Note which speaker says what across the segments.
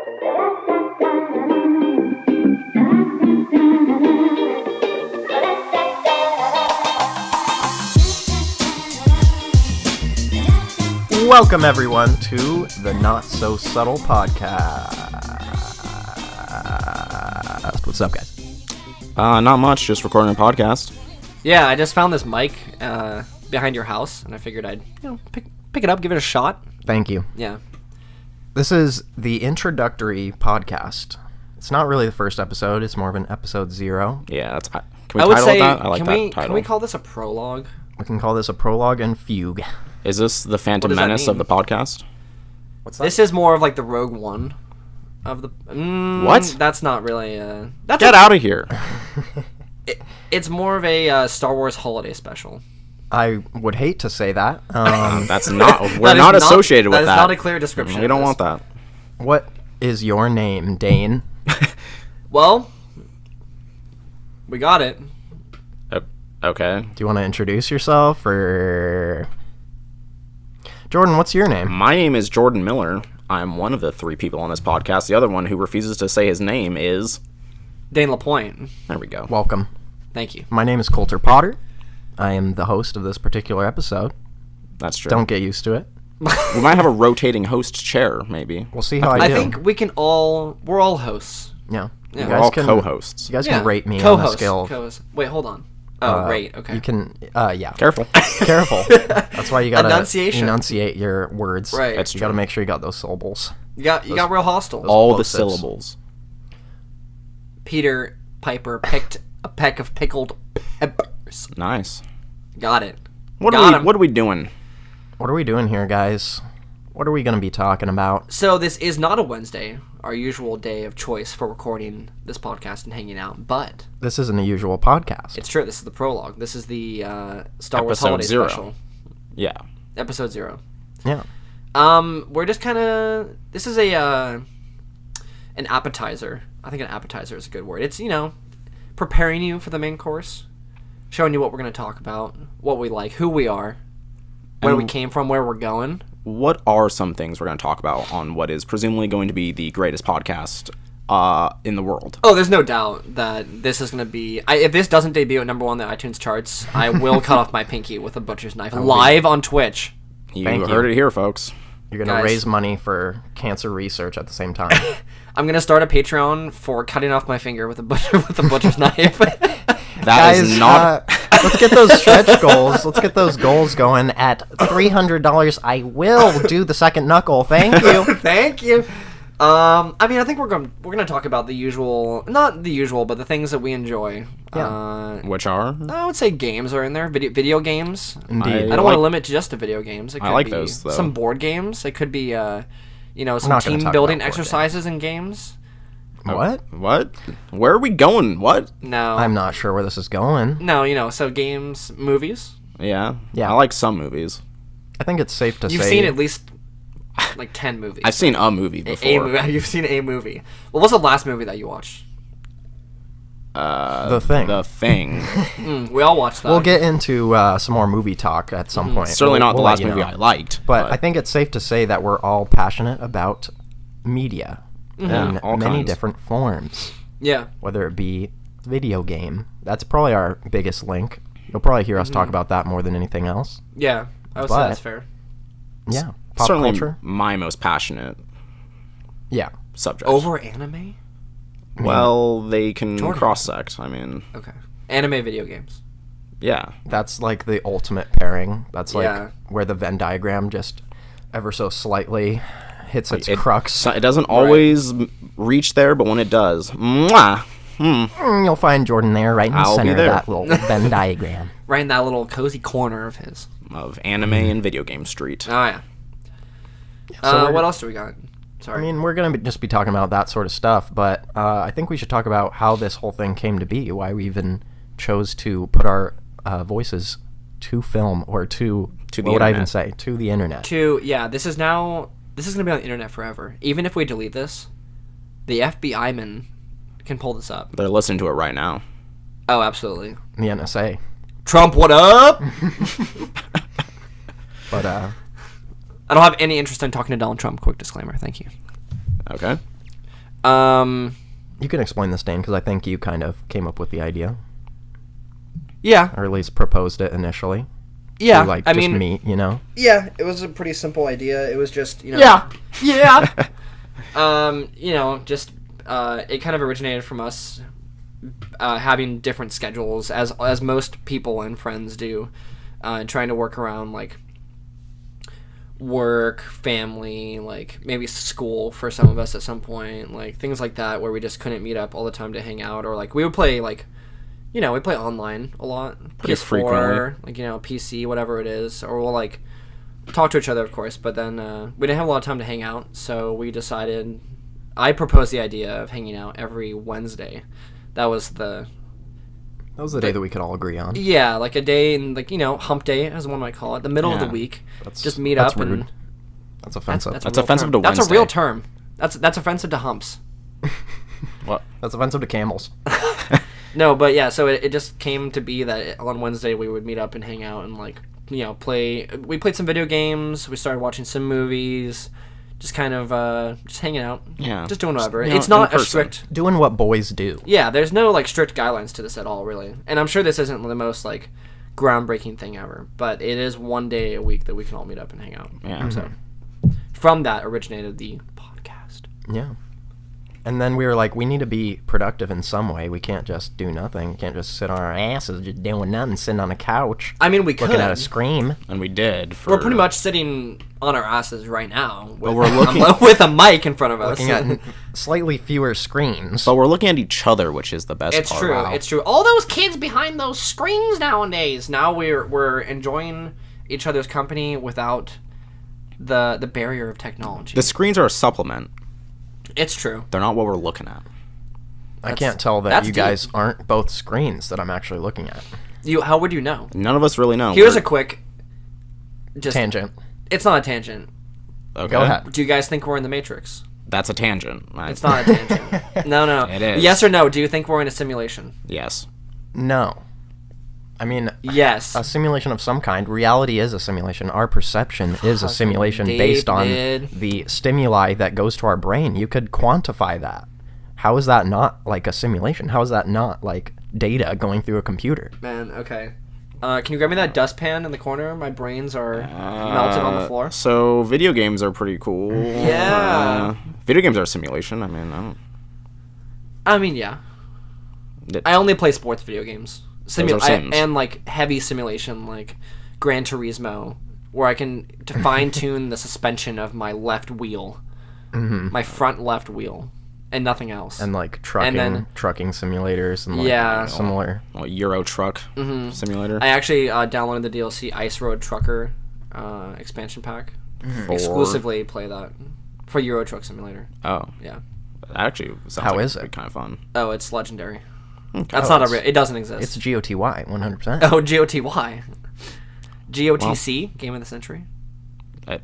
Speaker 1: Welcome, everyone, to the Not So Subtle podcast. What's up, guys?
Speaker 2: Not much, just recording a podcast.
Speaker 3: Yeah, I just found this mic behind your house, and I figured I'd pick it up, give it a shot.
Speaker 1: Thank you.
Speaker 3: Yeah.
Speaker 1: This is the introductory podcast. It's not really the first episode. It's more of an episode 0.
Speaker 2: Yeah, that's. Can we title it that? I like that title.
Speaker 3: Can we call this a prologue?
Speaker 1: We can call this a prologue and fugue.
Speaker 2: Is this the Phantom Menace of the podcast?
Speaker 1: What's that?
Speaker 3: This is more of like the Rogue One of the...
Speaker 2: What?
Speaker 3: That's not really...
Speaker 2: Get out of here.
Speaker 3: It's more of a Star Wars holiday special.
Speaker 1: I would hate to say that.
Speaker 2: That's not... We're not associated with that.
Speaker 3: That is not a clear description.
Speaker 2: We don't want that.
Speaker 1: What is your name, Dane?
Speaker 3: Well, we got it.
Speaker 2: Okay.
Speaker 1: Do you want to introduce yourself, or... Jordan, what's your name?
Speaker 2: My name is Jordan Miller. I'm one of the 3 people on this podcast. The other one who refuses to say his name is...
Speaker 3: Dane LaPointe.
Speaker 2: There we go.
Speaker 1: Welcome.
Speaker 3: Thank you.
Speaker 1: My name is Coulter Potter. I am the host of this particular episode.
Speaker 2: That's true.
Speaker 1: Don't get used to it.
Speaker 2: We might have a rotating host chair, maybe.
Speaker 1: We'll see how I do.
Speaker 3: I think we can all... We're all hosts.
Speaker 1: Yeah.
Speaker 3: Yeah.
Speaker 2: We're all co-hosts.
Speaker 1: You guys can rate me on
Speaker 3: Co-host.
Speaker 1: a scale of...
Speaker 3: Co-host. Wait, hold on. Oh, rate. Okay.
Speaker 1: You can... yeah.
Speaker 2: Careful.
Speaker 1: Careful. That's why you gotta enunciate your words.
Speaker 3: Right.
Speaker 2: That's
Speaker 1: You
Speaker 2: true.
Speaker 1: gotta make sure you got those syllables.
Speaker 3: You got real hostile.
Speaker 2: All the
Speaker 1: plosives.
Speaker 2: syllables.
Speaker 3: Peter Piper picked a peck of pickled peppers.
Speaker 2: Nice.
Speaker 3: Got it.
Speaker 2: What are we doing?
Speaker 1: What are we doing here, guys? What are we gonna be talking about?
Speaker 3: So this is not a Wednesday, our usual day of choice for recording this podcast and hanging out, but
Speaker 1: This isn't a usual podcast.
Speaker 3: it's true. This is the prologue. This is the Star Wars
Speaker 2: Episode
Speaker 3: Holiday
Speaker 2: 0.
Speaker 3: Special.
Speaker 2: Yeah.
Speaker 3: Episode 0.
Speaker 1: Yeah.
Speaker 3: We're just kind of... This is an appetizer. I think an appetizer is a good word. It's, preparing you for the main course. Showing you what we're going to talk about, what we like, who we are, where we came from, where we're going.
Speaker 2: What are some things we're going to talk about on what is presumably going to be the greatest podcast in the world?
Speaker 3: Oh, there's no doubt that this is going to be... if this doesn't debut at number 1 on the iTunes charts, I will cut off my pinky with a butcher's knife live on Twitch.
Speaker 2: You heard it here, folks.
Speaker 1: You're gonna
Speaker 3: Guys.
Speaker 1: raise money for cancer research at the same time.
Speaker 3: I'm going to start a Patreon for cutting off my finger with a butcher's knife.
Speaker 2: That is not...
Speaker 1: Let's get those stretch goals. Let's get those goals going. At $300, I will do the second knuckle. Thank you.
Speaker 3: Thank you. I think we're gonna talk about the usual, not the usual, but the things that we enjoy.
Speaker 1: Yeah.
Speaker 2: Which are?
Speaker 3: I would say games are in there. Video games.
Speaker 1: Indeed.
Speaker 3: I don't want to limit just to video games. It could
Speaker 2: like
Speaker 3: be
Speaker 2: those, though.
Speaker 3: some board games. It could be some
Speaker 1: not gonna
Speaker 3: team
Speaker 1: talk
Speaker 3: building
Speaker 1: about board
Speaker 3: exercises and games.
Speaker 1: What?
Speaker 2: What? Where are we going? What?
Speaker 3: No,
Speaker 1: I'm not sure where this is going.
Speaker 3: No, so games, movies.
Speaker 2: Yeah.
Speaker 1: Yeah.
Speaker 2: I like some movies.
Speaker 1: I think it's safe to
Speaker 3: You've
Speaker 1: say...
Speaker 3: seen at least like 10 movies.
Speaker 2: I've seen a movie before.
Speaker 3: You've seen a movie. What was the last movie that you watched?
Speaker 1: The Thing.
Speaker 2: The Thing.
Speaker 3: We all watched that.
Speaker 1: We'll get into some more movie talk at some point.
Speaker 2: Certainly not the
Speaker 1: We'll
Speaker 2: last
Speaker 1: let you
Speaker 2: movie
Speaker 1: know.
Speaker 2: I liked.
Speaker 1: But I think it's safe to say that we're all passionate about media
Speaker 2: Yeah,
Speaker 1: in
Speaker 2: all
Speaker 1: many
Speaker 2: kinds.
Speaker 1: different forms.
Speaker 3: Yeah.
Speaker 1: Whether it be video game. That's probably our biggest link. You'll probably hear us talk about that more than anything else.
Speaker 3: Yeah. I would say
Speaker 1: But-
Speaker 3: that's fair.
Speaker 1: Yeah. Pop
Speaker 2: Certainly
Speaker 1: culture.
Speaker 2: my most passionate
Speaker 1: Yeah.
Speaker 2: subject.
Speaker 3: Over anime?
Speaker 2: Well, they can
Speaker 3: Jordan.
Speaker 2: cross-sect. I mean,
Speaker 3: Okay. Anime video games.
Speaker 2: yeah.
Speaker 1: That's like the ultimate pairing. That's like
Speaker 3: Yeah.
Speaker 1: where the Venn diagram just ever so slightly hits its crux.
Speaker 2: So it doesn't always reach there, but when it does, mwah,
Speaker 1: You'll find Jordan there, right in the
Speaker 2: I'll be
Speaker 1: center of
Speaker 2: there.
Speaker 1: that little Venn diagram.
Speaker 3: Right in that little cozy corner of his.
Speaker 2: of anime and video game street.
Speaker 3: Oh, yeah.
Speaker 1: So
Speaker 3: What else do we got? Sorry.
Speaker 1: I mean, we're going to just be talking about that sort of stuff, but I think we should talk about how this whole thing came to be, why we even chose to put our voices to film, or to
Speaker 2: the
Speaker 1: what would I even
Speaker 2: internet.
Speaker 1: say? To the internet.
Speaker 3: this is going to be on the internet forever. Even if we delete this, the FBI men can pull this up.
Speaker 2: They're listening to it right now.
Speaker 3: Oh, absolutely.
Speaker 1: The NSA.
Speaker 3: Trump, what up?
Speaker 1: But,
Speaker 3: I don't have any interest in talking to Donald Trump. Quick disclaimer. Thank you.
Speaker 2: Okay.
Speaker 1: You can explain this, Dane, because I think you kind of came up with the idea,
Speaker 3: Yeah.
Speaker 1: or at least proposed it initially.
Speaker 3: Yeah.
Speaker 1: To, like,
Speaker 3: I
Speaker 1: just
Speaker 3: mean,
Speaker 1: meet, you know?
Speaker 3: yeah, it was a pretty simple idea. It was just, you know.
Speaker 1: Yeah. Yeah.
Speaker 3: You know, just it kind of originated from us having different schedules, as most people and friends do, trying to work around like work, family, like maybe school for some of us at some point, like things like that, where we just couldn't meet up all the time to hang out, or like we would play like, you know, we play online a lot,
Speaker 2: Pretty
Speaker 3: PS4,
Speaker 2: frequently.
Speaker 3: like, you know, PC, whatever it is, or we'll like talk to each other, of course, but then we didn't have a lot of time to hang out, so we decided, I proposed the idea of hanging out every Wednesday. That was the
Speaker 1: day that we could all agree on.
Speaker 3: yeah, like a day, and like, you know, hump day, as one might call it, the middle of the
Speaker 2: Yeah.
Speaker 3: week.
Speaker 1: That's-
Speaker 3: Just meet
Speaker 1: that's
Speaker 3: up and
Speaker 1: rude. That's offensive.
Speaker 3: a
Speaker 2: That's
Speaker 3: real
Speaker 2: offensive
Speaker 3: term.
Speaker 2: to
Speaker 3: That's a
Speaker 2: Wednesday.
Speaker 3: real term. That's offensive to humps.
Speaker 2: What?
Speaker 1: That's offensive to camels.
Speaker 3: No, but yeah, so it just came to be that on Wednesday we would meet up and hang out and, like, you know, play. We played some video games. We started watching some movies. Just kind of just hanging out.
Speaker 2: Yeah.
Speaker 3: Just doing whatever.
Speaker 2: You know,
Speaker 3: It's not
Speaker 2: in
Speaker 3: a
Speaker 2: person.
Speaker 3: strict.
Speaker 1: Doing what boys do.
Speaker 3: Yeah, there's no like strict guidelines to this at all, really. And I'm sure this isn't the most like groundbreaking thing ever, but it is one day a week that we can all meet up and hang out.
Speaker 2: Yeah.
Speaker 3: So from that originated the podcast.
Speaker 1: Yeah. And then we were like, we need to be productive in some way. We can't just do nothing. We can't just sit on our asses just doing nothing, sitting on a couch,
Speaker 3: I mean, we could.
Speaker 1: looking at a screen.
Speaker 2: And we did. For,
Speaker 3: We're pretty much sitting on our asses right now with,
Speaker 2: we're looking-
Speaker 3: with a mic in front of us.
Speaker 1: Looking at slightly fewer screens.
Speaker 2: But we're looking at each other, which is the best
Speaker 3: It's
Speaker 2: part.
Speaker 3: true.
Speaker 1: Wow.
Speaker 3: It's true. All those kids behind those screens nowadays. Now we're enjoying each other's company without the barrier of technology.
Speaker 2: The screens are a supplement.
Speaker 3: It's true.
Speaker 2: They're not what we're looking at.
Speaker 1: I can't tell that
Speaker 3: that's
Speaker 1: you
Speaker 3: deep.
Speaker 1: guys aren't both screens that I'm actually looking at.
Speaker 3: How would you know?
Speaker 2: None of us really know.
Speaker 3: Here's
Speaker 2: We're-
Speaker 3: a quick just
Speaker 1: Tangent.
Speaker 3: It's not a tangent.
Speaker 2: Okay.
Speaker 1: Go ahead.
Speaker 3: Do you guys think we're in the Matrix?
Speaker 2: That's a tangent.
Speaker 3: It's not a tangent. No.
Speaker 2: It is.
Speaker 3: Yes or no? Do you think we're in a simulation?
Speaker 2: Yes.
Speaker 1: No. I mean,
Speaker 3: Yes.
Speaker 1: a simulation of some kind. Reality is a simulation. Our perception is a simulation based on
Speaker 3: David.
Speaker 1: the stimuli that goes to our brain. You could quantify that. How is that not like a simulation? How is that not like data going through a computer?
Speaker 3: Man, okay. Can you grab me that dustpan in the corner? My brains are melted on the floor.
Speaker 2: So video games are pretty cool.
Speaker 3: Yeah.
Speaker 2: Video games are a simulation. I mean, I don't.
Speaker 3: I mean, yeah. I only play sports video games.
Speaker 2: are Sims.
Speaker 3: And like heavy simulation, like Gran Turismo, where I can fine tune the suspension of my left wheel, my front left wheel, and nothing else.
Speaker 1: And like trucking,
Speaker 3: then-
Speaker 1: trucking simulators and like
Speaker 3: Yeah.
Speaker 1: similar.
Speaker 2: Well, Euro Truck Simulator.
Speaker 3: I actually downloaded the DLC Ice Road Trucker expansion pack.
Speaker 2: For-
Speaker 3: Exclusively play that for Euro Truck Simulator.
Speaker 2: Oh,
Speaker 3: Yeah.
Speaker 2: that actually sounds
Speaker 1: How
Speaker 2: like
Speaker 1: is
Speaker 2: it'd be
Speaker 1: it?
Speaker 2: kind of fun.
Speaker 3: Oh, it's legendary.
Speaker 2: Okay.
Speaker 3: That's not a real. It doesn't exist.
Speaker 1: It's GOTY, 100%.
Speaker 3: Oh, GOTY. GOTC, Game of the Century.
Speaker 2: Uh,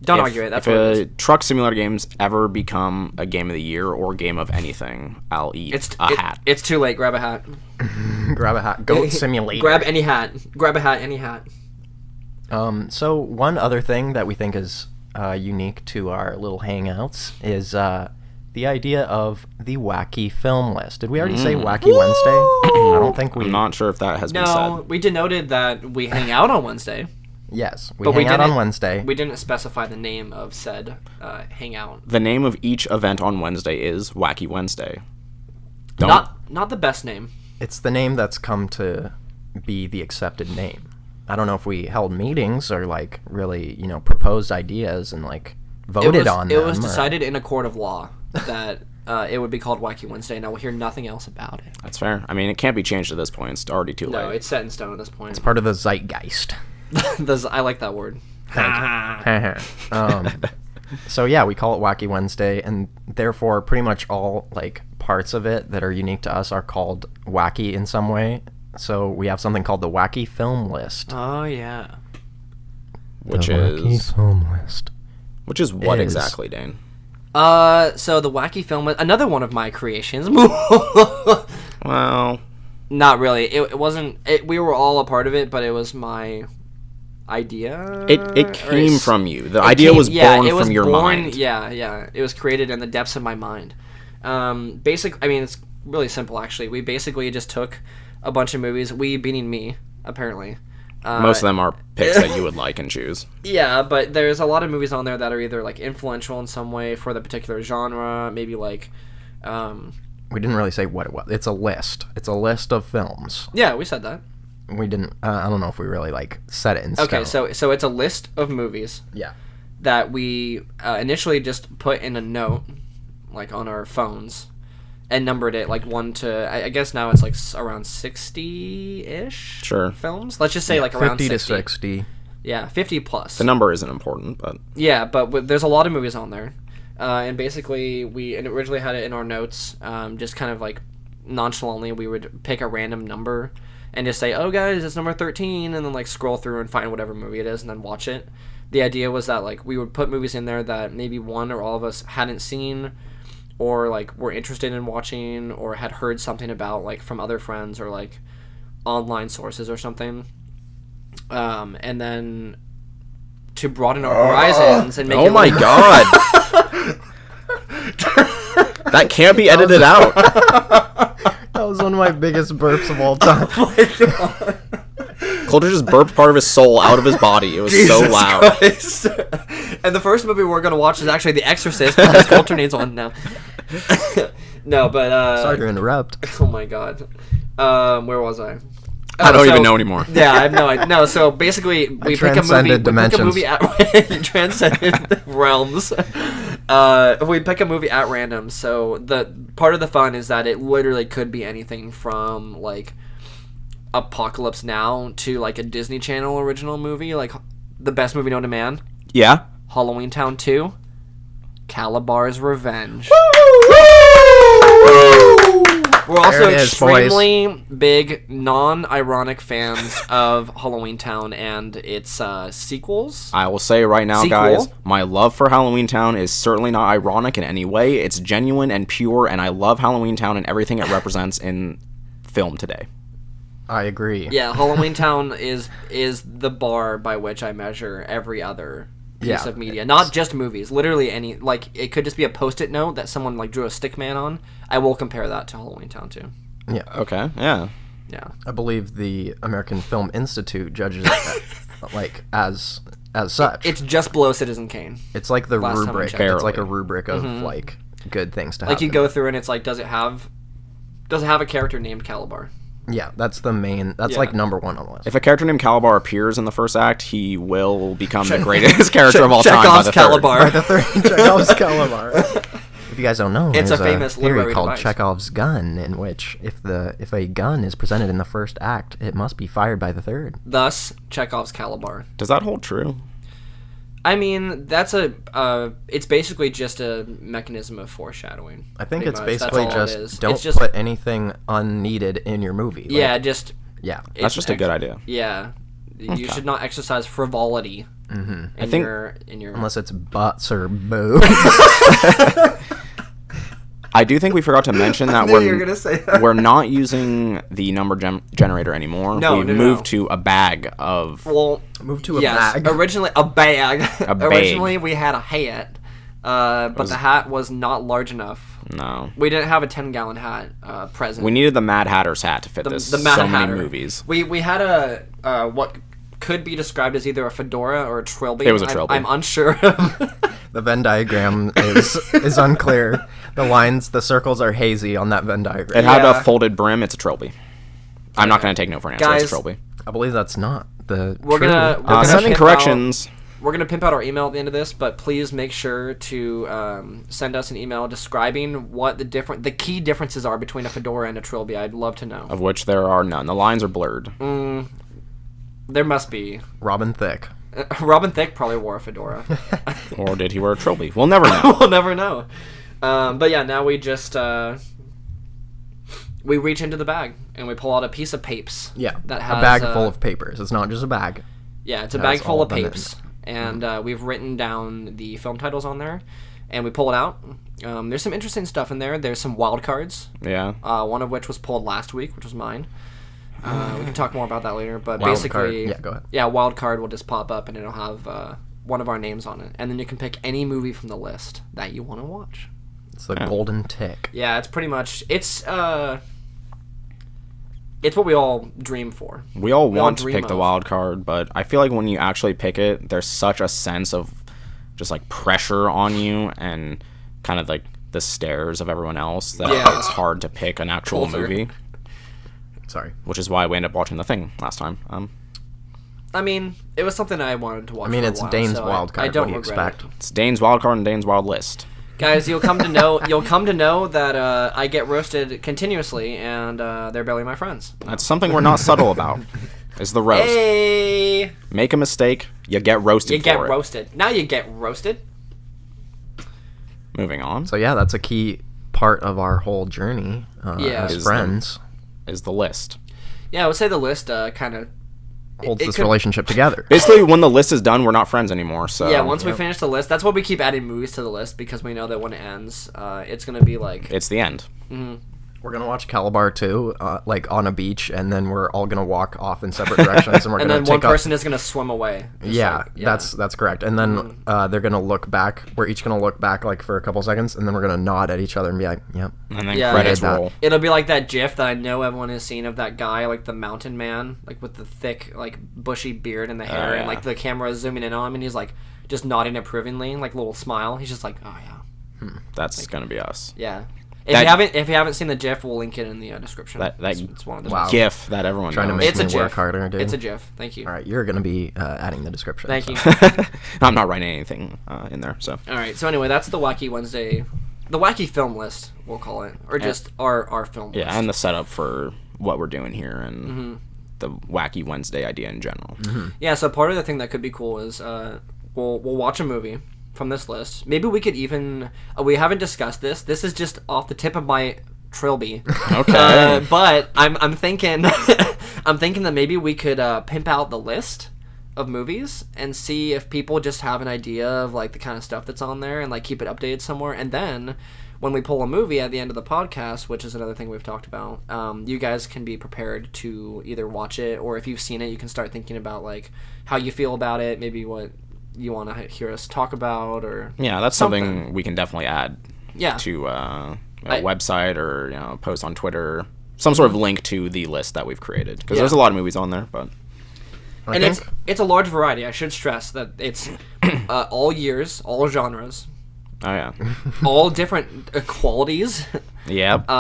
Speaker 3: Don't
Speaker 2: if,
Speaker 3: argue it. That's
Speaker 2: if
Speaker 3: what it
Speaker 2: a
Speaker 3: is.
Speaker 2: truck simulator games ever become a game of the year or game of anything, I'll eat a hat.
Speaker 3: It's too late. Grab a hat.
Speaker 1: Grab a hat. Goat simulator.
Speaker 3: Grab any hat. Grab a hat, any hat.
Speaker 1: So one other thing that we think is unique to our little hangouts is the idea of the wacky film list. Did we already say Wacky Wednesday? I don't think we.
Speaker 2: I'm not sure if that has been
Speaker 3: No,
Speaker 2: said.
Speaker 3: we denoted that we hang out on Wednesday.
Speaker 1: Yes, we
Speaker 3: But we
Speaker 1: hang out on
Speaker 3: didn't-
Speaker 1: Wednesday.
Speaker 3: We didn't specify the name of said hangout.
Speaker 2: The name of each event on Wednesday is Wacky Wednesday. Don't
Speaker 3: Not the best name.
Speaker 1: It's the name that's come to be the accepted name. I don't know if we held meetings or like really, proposed ideas and like voted on them.
Speaker 3: It was
Speaker 1: or-
Speaker 3: decided in a court of law that it would be called Wacky Wednesday. Now we'll hear nothing else about it.
Speaker 2: That's fair. I mean, it can't be changed at this point. It's already too
Speaker 3: No,
Speaker 2: late.
Speaker 3: it's set in stone at this point.
Speaker 1: part of the zeitgeist.
Speaker 3: I like that word.
Speaker 1: So yeah, we call it Wacky Wednesday, and therefore pretty much all like parts of it that are unique to us are called wacky in some way. So we have something called the Wacky Film List.
Speaker 3: Oh yeah.
Speaker 2: which
Speaker 1: the Wacky
Speaker 2: is
Speaker 1: Film List.
Speaker 2: which is what
Speaker 1: is-
Speaker 2: exactly, Dane?
Speaker 3: So the Wacky Film, another one of my creations.
Speaker 2: Well,
Speaker 3: Not really. It wasn't. We were all a part of it, but it was my idea.
Speaker 2: It came from you. The idea was born from your mind.
Speaker 3: Yeah. It was created in the depths of my mind. It's really simple, actually. We basically just took a bunch of movies, we being me, apparently.
Speaker 2: Most of them are picks that you would like and choose.
Speaker 3: Yeah, but there's a lot of movies on there that are either, like, influential in some way for the particular genre, maybe, like...
Speaker 1: We didn't really say what it was. It's a list. It's a list of films.
Speaker 3: Yeah, we said that.
Speaker 1: We didn't... I don't know if we really, like, set it in stone.
Speaker 3: Okay, so it's a list of movies.
Speaker 1: Yeah.
Speaker 3: That we initially just put in a note, like, on our phones, and numbered it, like, 1 to... I guess now it's, like, around 60-ish films? Let's just say, like, around
Speaker 1: 50
Speaker 3: 60.
Speaker 1: to 60.
Speaker 3: Yeah, 50 plus.
Speaker 2: The number isn't important, but...
Speaker 3: Yeah, but there's a lot of movies on there. And basically, we originally had it in our notes, just kind of, like, nonchalantly, we would pick a random number and just say, oh, guys, it's number 13, and then, like, scroll through and find whatever movie it is and then watch it. The idea was that, like, we would put movies in there that maybe one or all of us hadn't seen or, like, were interested in watching or had heard something about, like, from other friends or, like, online sources or something. And then to broaden our horizons and make it...
Speaker 2: Oh, my God! That can't be edited out.
Speaker 1: That was one of my biggest burps of all time.
Speaker 3: Oh, my God.
Speaker 2: Coulter just burped part of his soul out of his body. It was so loud.
Speaker 3: Christ. And the first movie we're going to watch is actually The Exorcist, because Coulter needs one now. No, but...
Speaker 1: Sorry to interrupt.
Speaker 3: Oh, my God. Where was I?
Speaker 2: I don't even know anymore.
Speaker 3: Yeah, I have no idea. No, so basically, we pick a movie at transcended realms. We pick a movie at random. So the part of the fun is that it literally could be anything from, like, Apocalypse Now to, like, a Disney Channel original movie, like The Best Movie Known to Man.
Speaker 2: Yeah.
Speaker 3: Halloween Town 2. Calabar's Revenge. We're also extremely big, non-ironic fans of Halloween Town and its sequels.
Speaker 2: I will say right now, guys, my love for Halloween Town is certainly not ironic in any way. It's genuine and pure, and I love Halloween Town and everything it represents in film today.
Speaker 1: I agree.
Speaker 3: Yeah, Halloween Town is the bar by which I measure every other piece of media, not just movies. Literally any, like, it could just be a Post-it note that someone, like, drew a stick man on. I will compare that to Halloween Town too.
Speaker 1: Yeah.
Speaker 2: Okay. Yeah.
Speaker 3: Yeah.
Speaker 1: I believe the American Film Institute judges it like as such.
Speaker 3: It's just below Citizen Kane.
Speaker 1: It's like the rubric.
Speaker 2: Barely.
Speaker 1: It's like a rubric of like good things to happen.
Speaker 3: Like, you go through and it's like, does it have a character named Calabar?
Speaker 1: Yeah, that's the main. That's like number one on the list.
Speaker 2: If a character named Calabar appears in the first act, he will become the greatest character of all time by the
Speaker 3: Calabar.
Speaker 1: By the third, Chekhov's Calabar. If you guys don't know,
Speaker 3: it's
Speaker 1: there's
Speaker 3: a famous
Speaker 1: theory
Speaker 3: literary
Speaker 1: called
Speaker 3: device.
Speaker 1: Chekhov's gun, in which if a gun is presented in the first act, it must be fired by the third.
Speaker 3: Thus, Chekhov's Calabar.
Speaker 2: Does that hold true?
Speaker 3: I mean, that's it's basically just a mechanism of foreshadowing.
Speaker 1: I think it's
Speaker 3: much.
Speaker 1: basically
Speaker 3: That's
Speaker 1: just
Speaker 3: don't
Speaker 1: put anything unneeded in your movie.
Speaker 3: Yeah,
Speaker 1: Like,
Speaker 3: just...
Speaker 1: yeah.
Speaker 2: That's just a good idea.
Speaker 3: Yeah. You should not exercise frivolity in your...
Speaker 1: Unless it's butts or boobs.
Speaker 2: I do think we forgot to mention that we're not using the number generator anymore. We moved to a bag of...
Speaker 3: Well,
Speaker 1: Move to a bag.
Speaker 3: Originally, a bag.
Speaker 2: A bag.
Speaker 3: Originally, we had a hat, but the hat was not large enough.
Speaker 2: No.
Speaker 3: We didn't have a 10-gallon hat present.
Speaker 2: We needed the Mad Hatter's hat to fit
Speaker 3: the
Speaker 2: so
Speaker 3: Mad
Speaker 2: many
Speaker 3: Hatter.
Speaker 2: movies.
Speaker 3: We had a what could be described as either a fedora or a trilby.
Speaker 2: It was a trilby.
Speaker 3: I'm unsure of.
Speaker 1: The Venn diagram is unclear. The circles are hazy on that Venn diagram.
Speaker 2: It had a folded brim. It's a trilby. I'm not going to take no for an answer.
Speaker 3: Guys,
Speaker 2: it's a trilby.
Speaker 1: I believe that's not the.
Speaker 3: We're gonna
Speaker 2: sending corrections.
Speaker 3: We're going to pimp out our email at the end of this, but please make sure to send us an email describing what the key differences are between a fedora and a trilby. I'd love to know.
Speaker 2: Of which there are none. The lines are blurred.
Speaker 3: There must be.
Speaker 1: Robin Thicke.
Speaker 3: Robin Thicke probably wore a fedora.
Speaker 2: Or did he wear a trilby? We'll never know.
Speaker 3: We'll never know. But yeah, now we just... we reach into the bag, and we pull out a piece of papes.
Speaker 1: Yeah,
Speaker 3: that has,
Speaker 1: a bag full of papers. It's not just a bag.
Speaker 3: Yeah, it's a bag full of papes. And we've written down the film titles on there, and we pull it out. There's some interesting stuff in there. There's some wild cards.
Speaker 2: Yeah.
Speaker 3: One of which was pulled last week, which was mine. We can talk more about that later. But
Speaker 1: Wild
Speaker 3: basically,
Speaker 1: card. Yeah, go ahead.
Speaker 3: Yeah, wild card will just pop up and it'll have one of our names on it, and then you can pick any movie from the list that you want to watch.
Speaker 1: It's the golden tick.
Speaker 3: Yeah, it's pretty much it's what we all dream for.
Speaker 2: We all want to
Speaker 3: dream
Speaker 2: pick the
Speaker 3: of.
Speaker 2: wild card, but I feel like when you actually pick it, there's such a sense of just like pressure on you and kind of like the stares of everyone else that
Speaker 3: Yeah.
Speaker 2: it's hard to pick an actual
Speaker 3: Coulter.
Speaker 2: movie,
Speaker 1: Sorry.
Speaker 2: which is why we ended up watching The Thing last time.
Speaker 3: I mean, it was something I wanted to watch.
Speaker 1: I mean,
Speaker 3: for a
Speaker 1: it's
Speaker 3: while,
Speaker 1: Dane's
Speaker 3: so
Speaker 1: wild card.
Speaker 3: I don't
Speaker 1: What do you
Speaker 3: regret
Speaker 1: expect?
Speaker 3: it.
Speaker 2: It's Dane's wild card and Dane's wild list.
Speaker 3: Guys, you'll come to know that I get roasted continuously, and they're barely my friends.
Speaker 2: That's something we're not subtle about. Is the roast.
Speaker 3: Hey,
Speaker 2: Make a mistake, you get roasted
Speaker 3: you
Speaker 2: for
Speaker 3: get
Speaker 2: it.
Speaker 3: roasted. Now you get roasted.
Speaker 2: Moving on
Speaker 1: So yeah, that's a key part of our whole journey
Speaker 3: Yeah.
Speaker 1: as
Speaker 2: Is
Speaker 1: friends.
Speaker 2: is the list.
Speaker 3: Yeah, I would say the list kind of
Speaker 1: Holds
Speaker 3: it
Speaker 1: this
Speaker 3: could-
Speaker 1: relationship together.
Speaker 2: Basically, when the list is done, we're not friends anymore. So
Speaker 3: Yeah, once we finish the list, that's why we keep adding movies to the list, because we know that when it ends, it's gonna be like,
Speaker 2: it's the end.
Speaker 1: We're gonna watch Calabar 2, like on a beach, and then we're all gonna walk off in separate directions, and we're
Speaker 3: and
Speaker 1: gonna
Speaker 3: then
Speaker 1: take
Speaker 3: one
Speaker 1: up.
Speaker 3: person is gonna swim away. Just
Speaker 1: Yeah,
Speaker 3: like-
Speaker 1: that's correct. And then they're gonna look back. We're each gonna look back like for a couple seconds, and then we're gonna nod at each other and be like, "Yep."
Speaker 2: And then
Speaker 3: Yeah.
Speaker 2: credits
Speaker 1: I did that.
Speaker 2: roll.
Speaker 3: It'll be like that GIF that I know everyone has seen of that guy, like the mountain man, like with the thick, like bushy beard and the hair,
Speaker 2: yeah.
Speaker 3: and like the camera is zooming in on him, and he's like just nodding approvingly, like a little smile. He's just like, oh yeah,
Speaker 2: That's gonna be us.
Speaker 3: yeah. If
Speaker 2: That-
Speaker 3: you haven't seen the GIF, we'll link it in the description.
Speaker 2: That
Speaker 3: it's one of the
Speaker 1: Wow.
Speaker 2: GIF that everyone
Speaker 1: Trying to
Speaker 2: knows.
Speaker 1: make
Speaker 3: It's a
Speaker 1: me work
Speaker 3: GIF.
Speaker 1: harder, dude.
Speaker 3: It's a GIF. Thank you.
Speaker 1: All right, you're gonna be adding the description.
Speaker 3: Thank
Speaker 1: so.
Speaker 3: you.
Speaker 2: I'm not writing anything in there. So
Speaker 3: All right. So anyway, that's the Wacky Wednesday, the Wacky Film List, we'll call it, or just our film list.
Speaker 2: yeah, and the setup for what we're doing here and the Wacky Wednesday idea in general.
Speaker 3: Yeah, so part of the thing that could be cool is we'll watch a movie from this list. Maybe we could even we haven't discussed this. This is just off the tip of my trilby.
Speaker 2: Okay.
Speaker 3: But I'm thinking I'm thinking that maybe we could pimp out the list of movies and see if people just have an idea of like the kind of stuff that's on there and like keep it updated somewhere, and then when we pull a movie at the end of the podcast, which is another thing we've talked about, you guys can be prepared to either watch it, or if you've seen it, you can start thinking about like how you feel about it, maybe what you want to hear us talk about, or
Speaker 2: Yeah, that's
Speaker 3: Something.
Speaker 2: something we can definitely add
Speaker 3: yeah,
Speaker 2: to a
Speaker 3: I-
Speaker 2: website or post on Twitter, some sort of link to the list that we've created because
Speaker 3: Yeah.
Speaker 2: there's a lot of movies on there. But
Speaker 1: I
Speaker 3: and
Speaker 1: think
Speaker 3: it's a large variety. I should stress that it's all years, all genres,
Speaker 2: oh yeah,
Speaker 3: all different qualities.
Speaker 2: yep. We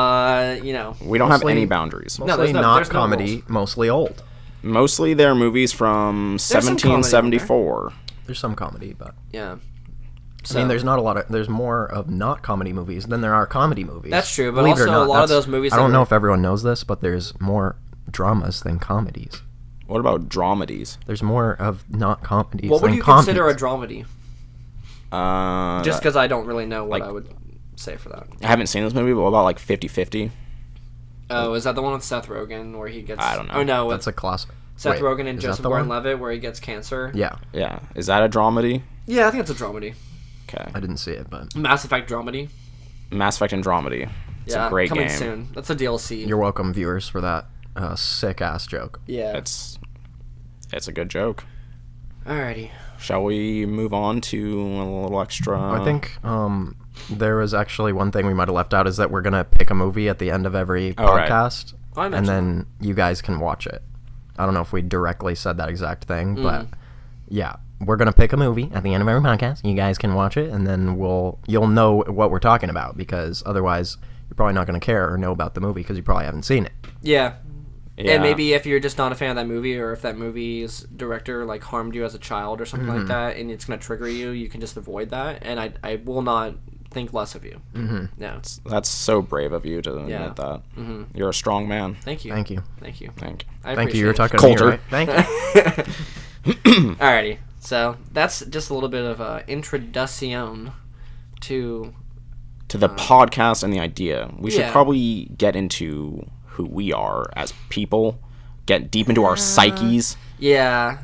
Speaker 2: don't have
Speaker 1: Mostly-
Speaker 2: any boundaries.
Speaker 1: mostly
Speaker 3: there's no
Speaker 1: not
Speaker 3: rules.
Speaker 1: comedy, mostly old.
Speaker 2: Mostly they're movies from
Speaker 3: some comedy on there.
Speaker 2: 1774.
Speaker 1: There's some comedy, but
Speaker 3: Yeah.
Speaker 1: I mean, there's not a lot of. There's more of not comedy movies than there are comedy movies.
Speaker 3: That's true, but
Speaker 1: Believe it or
Speaker 3: also a
Speaker 1: not,
Speaker 3: lot of
Speaker 1: that's-
Speaker 3: those movies
Speaker 1: I
Speaker 3: that
Speaker 1: don't know
Speaker 3: were-
Speaker 1: if everyone knows this, but there's more dramas than comedies.
Speaker 2: What about dramedies?
Speaker 1: There's more of not comedies
Speaker 3: What would
Speaker 1: than
Speaker 3: you
Speaker 1: comedies.
Speaker 3: consider a dramedy? Just because I don't really know what
Speaker 2: like-
Speaker 3: I would say for that.
Speaker 2: I haven't seen this movie, but what about like 50-50?
Speaker 3: Oh, is that the one with Seth Rogen where he gets?
Speaker 2: I don't know.
Speaker 3: Oh no, with
Speaker 1: That's a classic.
Speaker 3: Seth
Speaker 1: Wait,
Speaker 3: Rogen and
Speaker 1: is that
Speaker 3: Joseph
Speaker 1: the one?
Speaker 3: Gordon-Levitt where he gets cancer.
Speaker 1: Yeah,
Speaker 2: Yeah, is that a dramedy?
Speaker 3: Yeah, I think it's a dramedy.
Speaker 2: Okay,
Speaker 1: I didn't see it, but
Speaker 3: Mass Effect dramedy.
Speaker 2: Mass Effect and dramedy. It's
Speaker 3: Yeah,
Speaker 2: a great
Speaker 3: coming
Speaker 2: game.
Speaker 3: soon. That's a DLC.
Speaker 1: you're welcome, viewers, for that sick ass joke.
Speaker 3: Yeah.
Speaker 2: It's a good joke.
Speaker 3: Alrighty.
Speaker 2: Shall we move on to a little extra?
Speaker 1: I think there was actually one thing we might have left out is that we're gonna pick a movie at the end of every
Speaker 2: Oh, right.
Speaker 1: podcast,
Speaker 3: I
Speaker 1: and
Speaker 3: mentioned
Speaker 1: then you guys can watch it. I don't know if we directly said that exact thing, but yeah, we're gonna pick a movie at the end of every podcast. You guys can watch it, and then you'll know what we're talking about, because otherwise you're probably not gonna care or know about the movie because you probably haven't seen it.
Speaker 3: Yeah.
Speaker 2: Yeah.
Speaker 3: And maybe if you're just not a fan of that movie, or if that movie's director like harmed you as a child or something like that, and it's gonna trigger you, you can just avoid that. And I will not think less of you. Mm-hmm. No.
Speaker 2: That's so brave of you to admit
Speaker 3: Yeah.
Speaker 2: that. Mm-hmm. You're a strong man.
Speaker 3: Thank you.
Speaker 1: Thank you.
Speaker 3: Thank you.
Speaker 2: Thank you.
Speaker 3: I
Speaker 1: Thank you.
Speaker 3: appreciate
Speaker 1: You're
Speaker 3: it.
Speaker 1: talking to me,
Speaker 2: Coulter.
Speaker 1: right? Thank you.
Speaker 3: Alrighty. So that's just a little bit of a introduction to.
Speaker 2: To the podcast and the idea, we should
Speaker 3: yeah.
Speaker 2: probably get into who we are as people, get deep into our psyches.
Speaker 3: Yeah.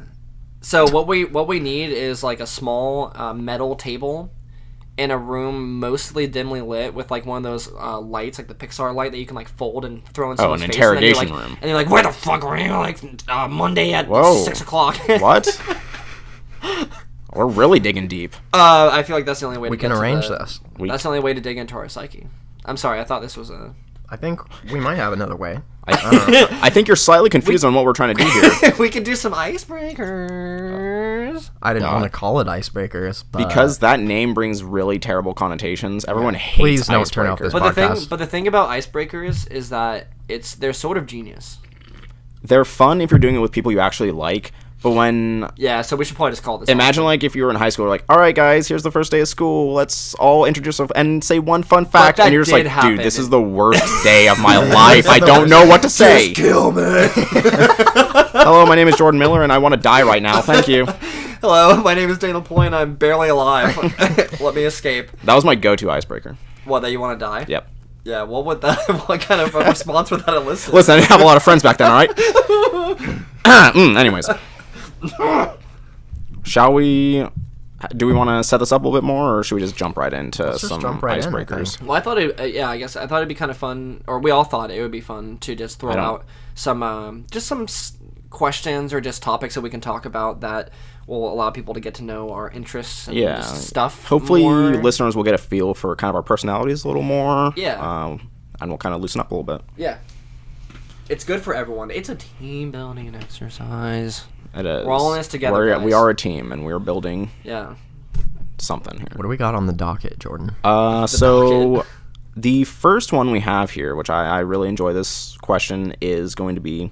Speaker 3: So what we need is like a small metal table, in a room mostly dimly lit with like one of those lights, like the Pixar light that you can like fold and throw in someone's face.
Speaker 2: Interrogation
Speaker 3: room.
Speaker 2: room.
Speaker 3: And you're like, where the fuck were you? Like Monday at 6 o'clock.
Speaker 2: What? We're really digging deep.
Speaker 3: I feel like that's the only way
Speaker 1: We
Speaker 3: to
Speaker 1: can
Speaker 3: get
Speaker 1: arrange
Speaker 3: to
Speaker 1: this.
Speaker 3: That's the only way to dig into our psyche. I'm sorry, I thought this was a...
Speaker 1: I think we might have another way.
Speaker 2: I think you're slightly confused on what we're trying to do here.
Speaker 3: We could do some icebreakers.
Speaker 1: I didn't want to call it icebreakers, but
Speaker 2: Because that name brings really terrible connotations. Everyone hates
Speaker 1: Please don't
Speaker 2: icebreakers.
Speaker 1: turn off this
Speaker 3: But the thing about icebreakers is that they're sort of genius.
Speaker 2: They're fun if you're doing it with people you actually like, but when...
Speaker 3: Yeah, so we should probably just call this.
Speaker 2: Imagine, like, if you were in high school, like, all right, guys, here's the first day of school. Let's all introduce ourselves and say one fun fact.
Speaker 3: that
Speaker 2: And you're just like,
Speaker 3: did happen.
Speaker 2: dude, this is the worst day of my life. I don't know what to say.
Speaker 3: Kill me.
Speaker 2: Hello, my name is Jordan Miller, and I want to die right now. Thank you.
Speaker 3: Hello, my name is Daniel Point. I'm barely alive. Let me escape.
Speaker 2: That was my go-to icebreaker.
Speaker 3: What, that you want to die?
Speaker 2: Yep.
Speaker 3: Yeah, what kind of a response would that elicit?
Speaker 2: Listen, I didn't have a lot of friends back then, all right? Anyways. Shall we... Do we want to set this up a little bit more, or should we just jump right into
Speaker 1: Let's just
Speaker 2: some
Speaker 1: jump right in, I
Speaker 2: icebreakers?
Speaker 1: think.
Speaker 3: Well, I thought I guess I thought it'd be kind of fun, or we all thought it would be fun to just throw out some, questions or just topics that we can talk about that will allow people to get to know our interests and just stuff.
Speaker 2: Hopefully,
Speaker 3: more.
Speaker 2: listeners will get a feel for kind of our personalities a little more.
Speaker 3: Yeah.
Speaker 2: And we'll kind of loosen up a little bit.
Speaker 3: Yeah. It's good for everyone. It's a team building exercise.
Speaker 2: It is.
Speaker 3: We're all in this together, guys.
Speaker 2: We are a team, and we're building
Speaker 3: Yeah.
Speaker 2: something here.
Speaker 1: what do we got on the docket, Jordan?
Speaker 2: So
Speaker 3: docket.
Speaker 2: the first one we have here, which I really enjoy this question, is going to be,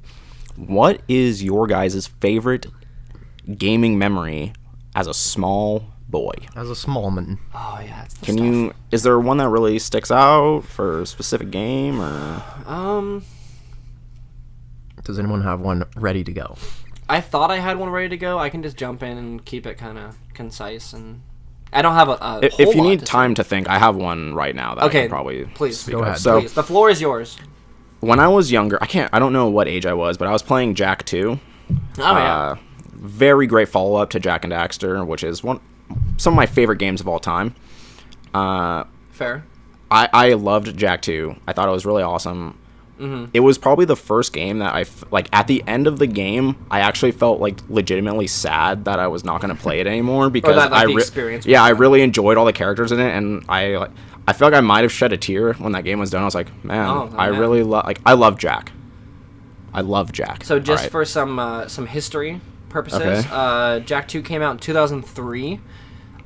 Speaker 2: what is your guys' favorite gaming memory as a small boy?
Speaker 1: As a small man.
Speaker 3: Oh yeah. It's the
Speaker 2: Can
Speaker 3: stuff.
Speaker 2: you? Is there one that really sticks out for a specific game, or?
Speaker 1: Does anyone have one ready to go?
Speaker 3: I thought I had one ready to go. I can just jump in and keep it kind of concise, and I don't have a
Speaker 2: If
Speaker 3: whole
Speaker 2: you
Speaker 3: lot
Speaker 2: need
Speaker 3: to
Speaker 2: time to think, I have one right now that I
Speaker 3: Okay,
Speaker 2: can probably
Speaker 3: please.
Speaker 2: speak
Speaker 1: Go
Speaker 2: of.
Speaker 1: ahead.
Speaker 2: So
Speaker 3: Please, the floor is yours.
Speaker 2: when I was younger, I don't know what age I was, but I was playing Jak 2.
Speaker 3: Oh yeah.
Speaker 2: Very great follow-up to Jak and Daxter, which is some of my favorite games of all time.
Speaker 3: Fair.
Speaker 2: I loved Jak 2. I thought it was really awesome. Mm-hmm. It was probably the first game that at the end of the game, I actually felt like legitimately sad that I was not going to play it anymore because
Speaker 3: that, like, the experience was
Speaker 2: I
Speaker 3: done.
Speaker 2: really enjoyed all the characters in it, and I feel like I might have shed a tear when that game was done. I was like, man, I
Speaker 3: man.
Speaker 2: really I love Jak. I love Jak.
Speaker 3: So just
Speaker 2: All right.
Speaker 3: for some history purposes,
Speaker 2: Okay.
Speaker 3: Jak 2 came out in 2003.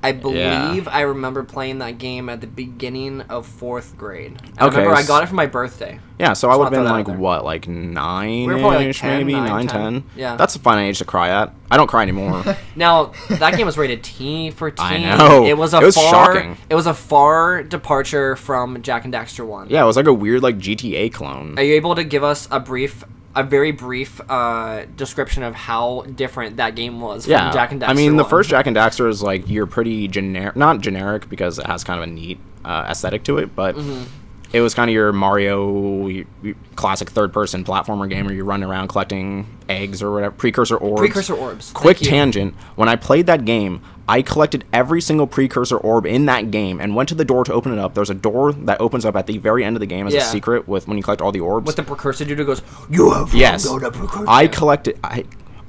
Speaker 3: I believe I remember playing that game at the beginning of 4th grade. I remember I got it for my birthday.
Speaker 2: Yeah, so I would have been
Speaker 3: throw that
Speaker 2: like,
Speaker 3: out there.
Speaker 2: what, like 9-ish,
Speaker 3: were probably like 10,
Speaker 2: maybe?
Speaker 3: 9,
Speaker 2: 10?
Speaker 3: Yeah.
Speaker 2: That's a fun age to cry at. I don't cry anymore.
Speaker 3: Now, that game was rated T for teen.
Speaker 2: I know.
Speaker 3: It was
Speaker 2: shocking.
Speaker 3: It was a far departure from Jak and Daxter 1.
Speaker 2: Yeah, it was like a weird, like, GTA clone.
Speaker 3: Are you able to give us a very brief description of how different that game was from Jak and Daxter
Speaker 2: I mean, the
Speaker 3: 1?
Speaker 2: first Jak and Daxter is, like, you're pretty generic. Not generic, because it has kind of a neat aesthetic to it, but... It was kind of your Mario classic third-person platformer game where you run around collecting eggs or whatever, precursor orbs. Quick
Speaker 3: Thank you.
Speaker 2: tangent. When I played that game, I collected every single precursor orb in that game and went to the door to open it up. There's a door that opens up at the very end of the game as a secret when you collect all the orbs.
Speaker 3: With the precursor dude who goes, you have
Speaker 2: Yes.
Speaker 3: go to precursor.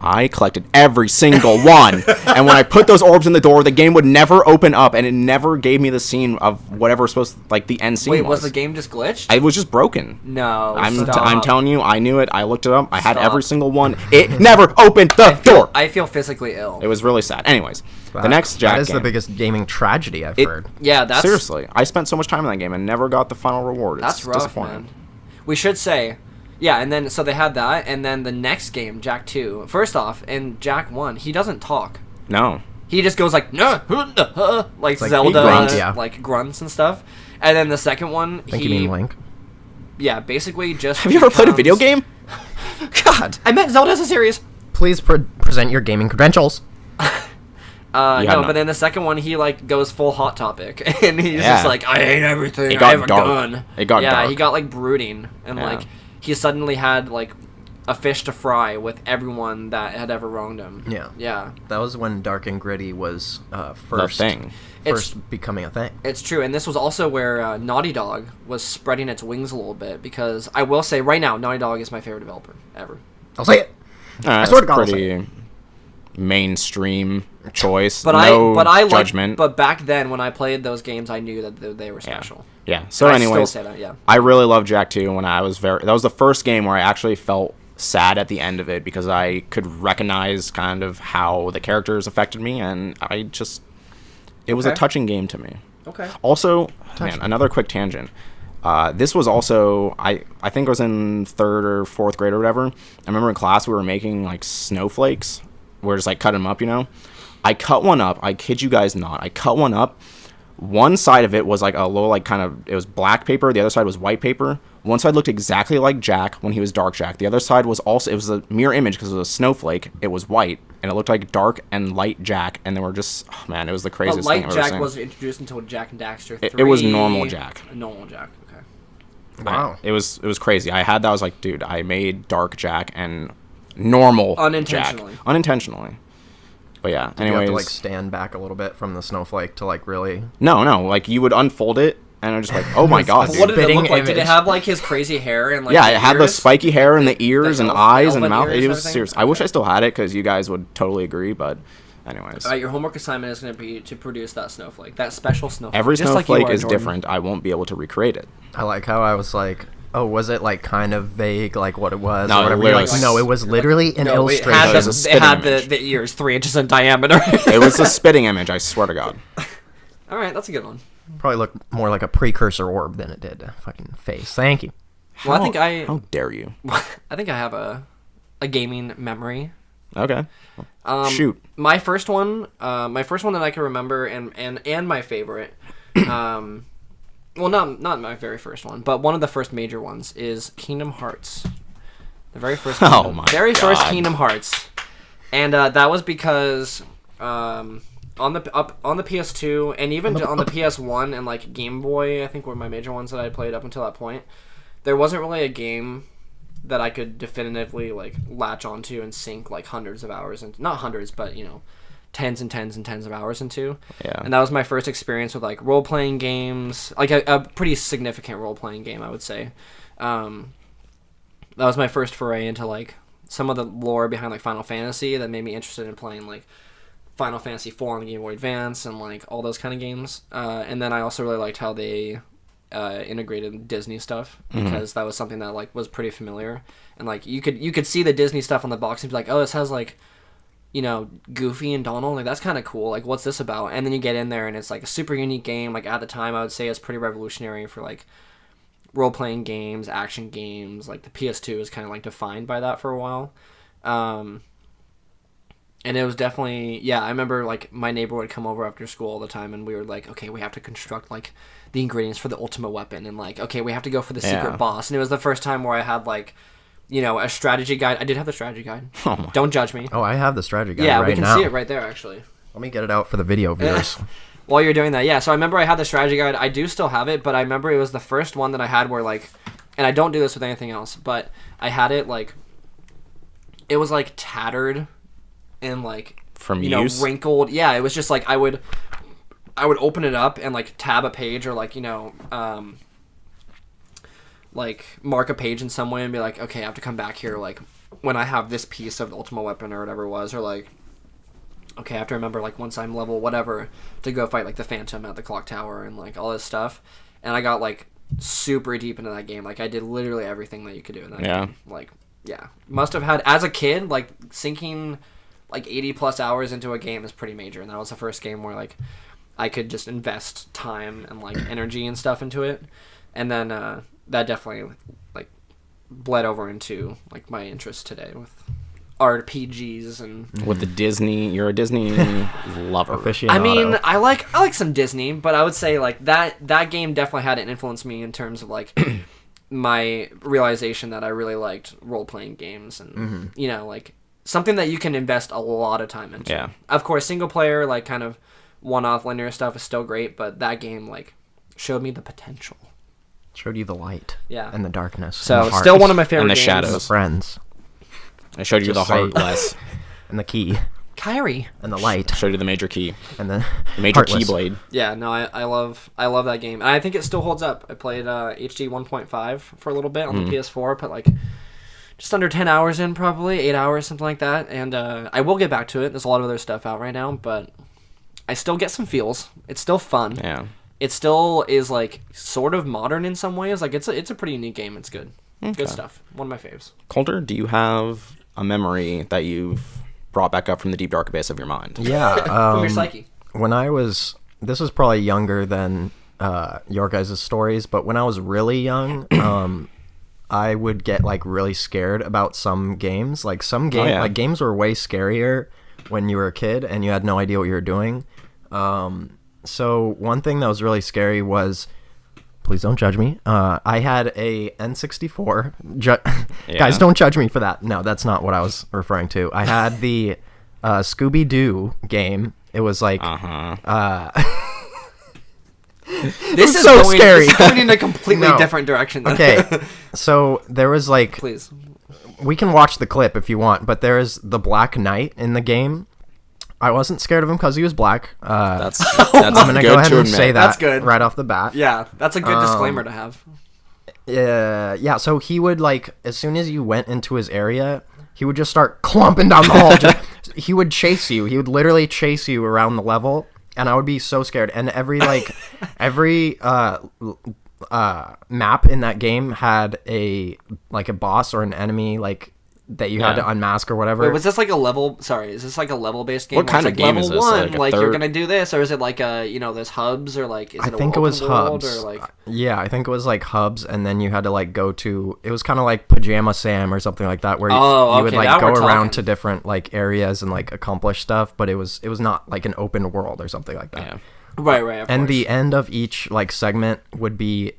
Speaker 2: I collected every single one. And when I put those orbs in the door, the game would never open up, and it never gave me the scene of whatever was supposed to, like, the end scene.
Speaker 3: Wait, was the game just glitched?
Speaker 2: It was just broken.
Speaker 3: No,
Speaker 2: I'm
Speaker 3: stop.
Speaker 2: telling you, I knew it. I looked it up. I had
Speaker 3: Stop.
Speaker 2: every single one. It never opened the door.
Speaker 3: I feel physically ill.
Speaker 2: It was really sad. Anyways, the next Jak
Speaker 1: That is
Speaker 2: game.
Speaker 1: the biggest gaming tragedy I've heard.
Speaker 3: Yeah, that's
Speaker 2: Seriously, I spent so much time in that game and never got the final reward. It's
Speaker 3: that's rough,
Speaker 2: disappointing.
Speaker 3: man. We should say, yeah, and then so they had that, and then the next game, Jak 2. First off, in Jak 1, he doesn't talk.
Speaker 2: No.
Speaker 3: He just goes like, nah, like
Speaker 1: he
Speaker 3: Zelda,
Speaker 1: grunts, yeah.
Speaker 3: like grunts and stuff. And then the second one,
Speaker 1: I think you mean Link.
Speaker 3: Yeah, basically just.
Speaker 2: Have you ever played a video game? God.
Speaker 3: I meant Zelda as a series.
Speaker 1: Please present your gaming credentials.
Speaker 3: No,
Speaker 2: none.
Speaker 3: but then the second one, he like goes full Hot Topic, and he's just like, I hate everything.
Speaker 2: It got
Speaker 3: I have
Speaker 2: dark.
Speaker 3: a gun.
Speaker 2: It got
Speaker 3: yeah,
Speaker 2: dark.
Speaker 3: he got like brooding, and
Speaker 2: Yeah.
Speaker 3: like he suddenly had like a fish to fry with everyone that had ever wronged him. Yeah.
Speaker 1: That was when Dark and Gritty was
Speaker 2: The
Speaker 1: first
Speaker 2: thing.
Speaker 1: becoming a thing.
Speaker 3: It's true, and this was also where Naughty Dog was spreading its wings a little bit, because I will say right now, Naughty Dog is my favorite developer ever.
Speaker 1: I'll say it. I swear to God, I'll say
Speaker 2: pretty mainstream choice.
Speaker 3: But
Speaker 2: no judgment.
Speaker 3: But back then, when I played those games, I knew that they were special.
Speaker 2: Yeah. So,
Speaker 3: And
Speaker 2: anyways,
Speaker 3: I still say that. Yeah.
Speaker 2: I really loved Jak 2 when I was that was the first game where I actually felt sad at the end of it, because I could recognize kind of how the characters affected me, and it was a touching game to me.
Speaker 3: Okay.
Speaker 2: Also, another quick tangent. This was also, I think I was in 3rd or 4th grade or whatever. I remember in class we were making like snowflakes. We're just like cutting them up, I cut one up. I kid you guys not. I cut one up. One side of it was like a little, like kind of, it was black paper. The other side was white paper. One side looked exactly like Jak when he was Dark Jak. The other side was also, it was a mirror image because it was a snowflake. It was white, and it looked like dark and light Jak, and they were just, oh man, it was the craziest thing I've ever seen.
Speaker 3: Light Jak wasn't introduced until Jak and Daxter 3.
Speaker 2: It was normal Jak.
Speaker 3: Normal Jak, okay.
Speaker 1: Wow.
Speaker 2: It was crazy. I had that. I was like, dude, I made Dark Jak and normal
Speaker 3: Unintentionally.
Speaker 2: Jak. Unintentionally. But yeah, anyways.
Speaker 1: You have to like stand back a little bit from the snowflake to like really.
Speaker 2: No, like you would unfold it, and I'm just like, oh my god.
Speaker 3: What did it look like?
Speaker 1: Image.
Speaker 3: Did it have like his crazy hair and like?
Speaker 2: Yeah, it had the spiky hair and the ears and eyes and mouth. It was
Speaker 3: everything?
Speaker 2: serious. I wish I still had it, because you guys would totally agree. But anyways,
Speaker 3: Your homework assignment is going to be to produce that snowflake, that special snowflake.
Speaker 2: every
Speaker 3: just like
Speaker 2: snowflake
Speaker 3: you are,
Speaker 2: is
Speaker 3: Jordan.
Speaker 2: different. I won't be able to recreate it.
Speaker 1: I like how I was like, oh, was it like kind of vague, like what it was?
Speaker 2: No,
Speaker 1: or whatever?
Speaker 2: literally.
Speaker 1: Like, no, it was literally an
Speaker 3: No, it
Speaker 1: illustration.
Speaker 3: had,
Speaker 2: It was a
Speaker 3: the, it
Speaker 2: spitting
Speaker 3: had
Speaker 2: image.
Speaker 3: the ears 3 inches in diameter.
Speaker 2: It was a spitting image. I swear to God.
Speaker 3: All right, that's a good one.
Speaker 1: Probably looked more like a precursor orb than it did a fucking face. Thank you.
Speaker 3: Well, I think
Speaker 2: How dare you?
Speaker 3: I think I have a gaming memory.
Speaker 2: Okay. Shoot.
Speaker 3: My first one that I can remember, and my favorite, well, not my very first one, but one of the first major ones is Kingdom Hearts. The very first. First Kingdom Hearts, and that was because on the PS2 and even on the PS1 and like Game Boy, I think were my major ones that I played up until that point. There wasn't really a game that I could definitively like latch onto and sink like hundreds of hours into, not hundreds, but tens and tens and tens of hours into.
Speaker 2: Yeah.
Speaker 3: And that was my first experience with like role-playing games, like a pretty significant role-playing game, I would say. That was my first foray into like some of the lore behind like Final Fantasy that made me interested in playing like Final Fantasy 4 on the Game Boy Advance and like all those kind of games. And then I also really liked how they integrated Disney stuff, because that was something that like was pretty familiar, and like you could see the Disney stuff on the box and be like, oh, this has like Goofy and Donald, like that's kind of cool, like what's this about? And then you get in there and it's like a super unique game. Like at the time I would say it's pretty revolutionary for like role-playing games, action games. Like the PS2 is kind of like defined by that for a while. And it was definitely, I remember like my neighbor would come over after school all the time, and we were like, okay, we have to construct like the ingredients for the ultimate weapon, and like, okay, we have to go for the secret boss. And it was the first time where I had like, a strategy guide. I did have the strategy guide. Don't judge me.
Speaker 1: Oh, I have the strategy guide
Speaker 3: we can see it right there, actually.
Speaker 1: Let me get it out for the video viewers.
Speaker 3: While you're doing that, so I remember I had the strategy guide. I do still have it, but I remember it was the first one that I had where like, and I don't do this with anything else, but I had it like, it was like tattered and like
Speaker 2: from use,
Speaker 3: wrinkled. Yeah, it was just like I would open it up and like tab a page or like like mark a page in some way and be like, okay, I have to come back here like when I have this piece of the ultimate weapon or whatever it was, or like, okay, I have to remember like once I'm level whatever to go fight like the Phantom at the clock tower and like all this stuff. And I got like super deep into that game. Like I did literally everything that you could do in that game. Like must have had, as a kid, like sinking like 80 plus hours into a game is pretty major, and that was the first game where like I could just invest time and like energy and stuff into it. And then that definitely like bled over into like my interest today with RPGs and
Speaker 2: with the Disney. You're a Disney lover.
Speaker 1: Aficionado.
Speaker 3: I mean, I like some Disney, but I would say like that game definitely had an influence me in terms of like my realization that I really liked role-playing games and like something that you can invest a lot of time into.
Speaker 2: Yeah.
Speaker 3: Of course, single player, like kind of one-off linear stuff is still great, but that game like showed me the potential.
Speaker 1: Showed you the light.
Speaker 3: Yeah.
Speaker 1: And the darkness.
Speaker 3: So
Speaker 1: and the
Speaker 3: still
Speaker 1: hearts,
Speaker 3: one of my favorite
Speaker 2: and the
Speaker 3: games.
Speaker 2: shadows.
Speaker 1: and the friends.
Speaker 2: I showed you
Speaker 1: Just
Speaker 2: the
Speaker 1: say-
Speaker 2: heartless.
Speaker 1: and the key
Speaker 3: Kyrie.
Speaker 1: and the light
Speaker 2: Showed you the major key.
Speaker 1: and the
Speaker 2: Major
Speaker 1: heartless.
Speaker 2: keyblade.
Speaker 3: Yeah, no, I love that game, and I think it still holds up. I played HD 1.5 for a little bit on the PS4, put like just under 10 hours in, probably 8 hours, something like that. And I will get back to it. There's a lot of other stuff out right now, but I still get some feels. It's still fun.
Speaker 2: Yeah.
Speaker 3: It still is like sort of modern in some ways. Like it's a pretty unique game. It's good. Good stuff. One of my faves.
Speaker 2: Coulter, do you have a memory that you've brought back up from the deep dark abyss of your mind?
Speaker 1: Yeah.
Speaker 3: From your psyche.
Speaker 1: When I was, this was probably younger than your guys' stories, but when I was really young, I would get like really scared about some games. Like some like games were way scarier when you were a kid and you had no idea what you were doing. So one thing that was really scary was, please don't judge me. I had a N64. Guys, don't judge me for that. No, that's not what I was referring to. I had the Scooby-Doo game. It was like
Speaker 3: This is
Speaker 1: so
Speaker 3: going,
Speaker 1: scary.
Speaker 3: This is going in a completely
Speaker 1: No.
Speaker 3: different direction.
Speaker 1: Okay, so there was like,
Speaker 3: Please.
Speaker 1: we can watch the clip if you want, but there is the Black Knight in the game. I wasn't scared of him because he was black.
Speaker 2: That's
Speaker 1: I'm gonna
Speaker 2: good
Speaker 1: go ahead
Speaker 2: to
Speaker 1: and
Speaker 2: admit.
Speaker 1: say that
Speaker 3: That's good.
Speaker 1: right off the bat.
Speaker 3: Yeah, that's a good disclaimer to have.
Speaker 1: Yeah. So he would like, as soon as you went into his area, he would just start clumping down the hall. He would chase you. He would literally chase you around the level, and I would be so scared. And every map in that game had a boss or an enemy like that you had to unmask or whatever.
Speaker 3: Wait, was this like a level? Sorry, is this like a level-based game?
Speaker 2: What
Speaker 3: where it's
Speaker 2: kind of
Speaker 3: like
Speaker 2: game
Speaker 3: level
Speaker 2: is this?
Speaker 3: one,
Speaker 2: Like a
Speaker 3: you're
Speaker 2: third-
Speaker 3: gonna do this, or is it like there's hubs, or like is
Speaker 1: I
Speaker 3: it
Speaker 1: think
Speaker 3: a
Speaker 1: it was
Speaker 3: open world,
Speaker 1: hubs.
Speaker 3: or like
Speaker 1: Yeah, I think it was like hubs, and then you had to like go to. It was kind of like Pajama Sam or something like that, where you would
Speaker 3: okay,
Speaker 1: like
Speaker 3: now
Speaker 1: go
Speaker 3: we're
Speaker 1: around
Speaker 3: talking.
Speaker 1: to different like areas and like accomplish stuff. But it was not like an open world or something like that.
Speaker 2: Yeah.
Speaker 3: right, of
Speaker 1: And
Speaker 3: course.
Speaker 1: the end of each like segment would be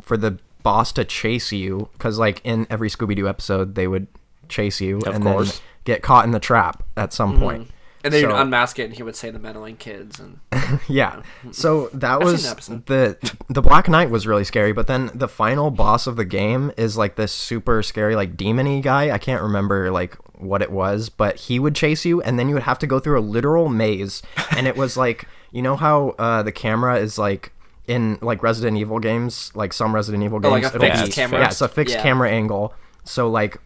Speaker 1: for the boss to chase you, because like in every Scooby-Doo episode they would chase you and
Speaker 2: course.
Speaker 1: then get caught in the trap at some point.
Speaker 3: and then you'd
Speaker 1: So-
Speaker 3: unmask it, and he would say the meddling kids, and
Speaker 1: Yeah. So that
Speaker 3: seen
Speaker 1: was
Speaker 3: the episode.
Speaker 1: the Black Knight was really scary, but then the final boss of the game is like this super scary like demon-y guy. I can't remember like what it was, but he would chase you, and then you would have to go through a literal maze, and it was like, you know how the camera is like in like Resident Evil games, like some Resident Evil games,
Speaker 3: like a
Speaker 1: it'll
Speaker 3: fixed
Speaker 1: be-
Speaker 3: camera?
Speaker 1: Yeah, it's a fixed
Speaker 3: Yeah.
Speaker 1: camera angle. So like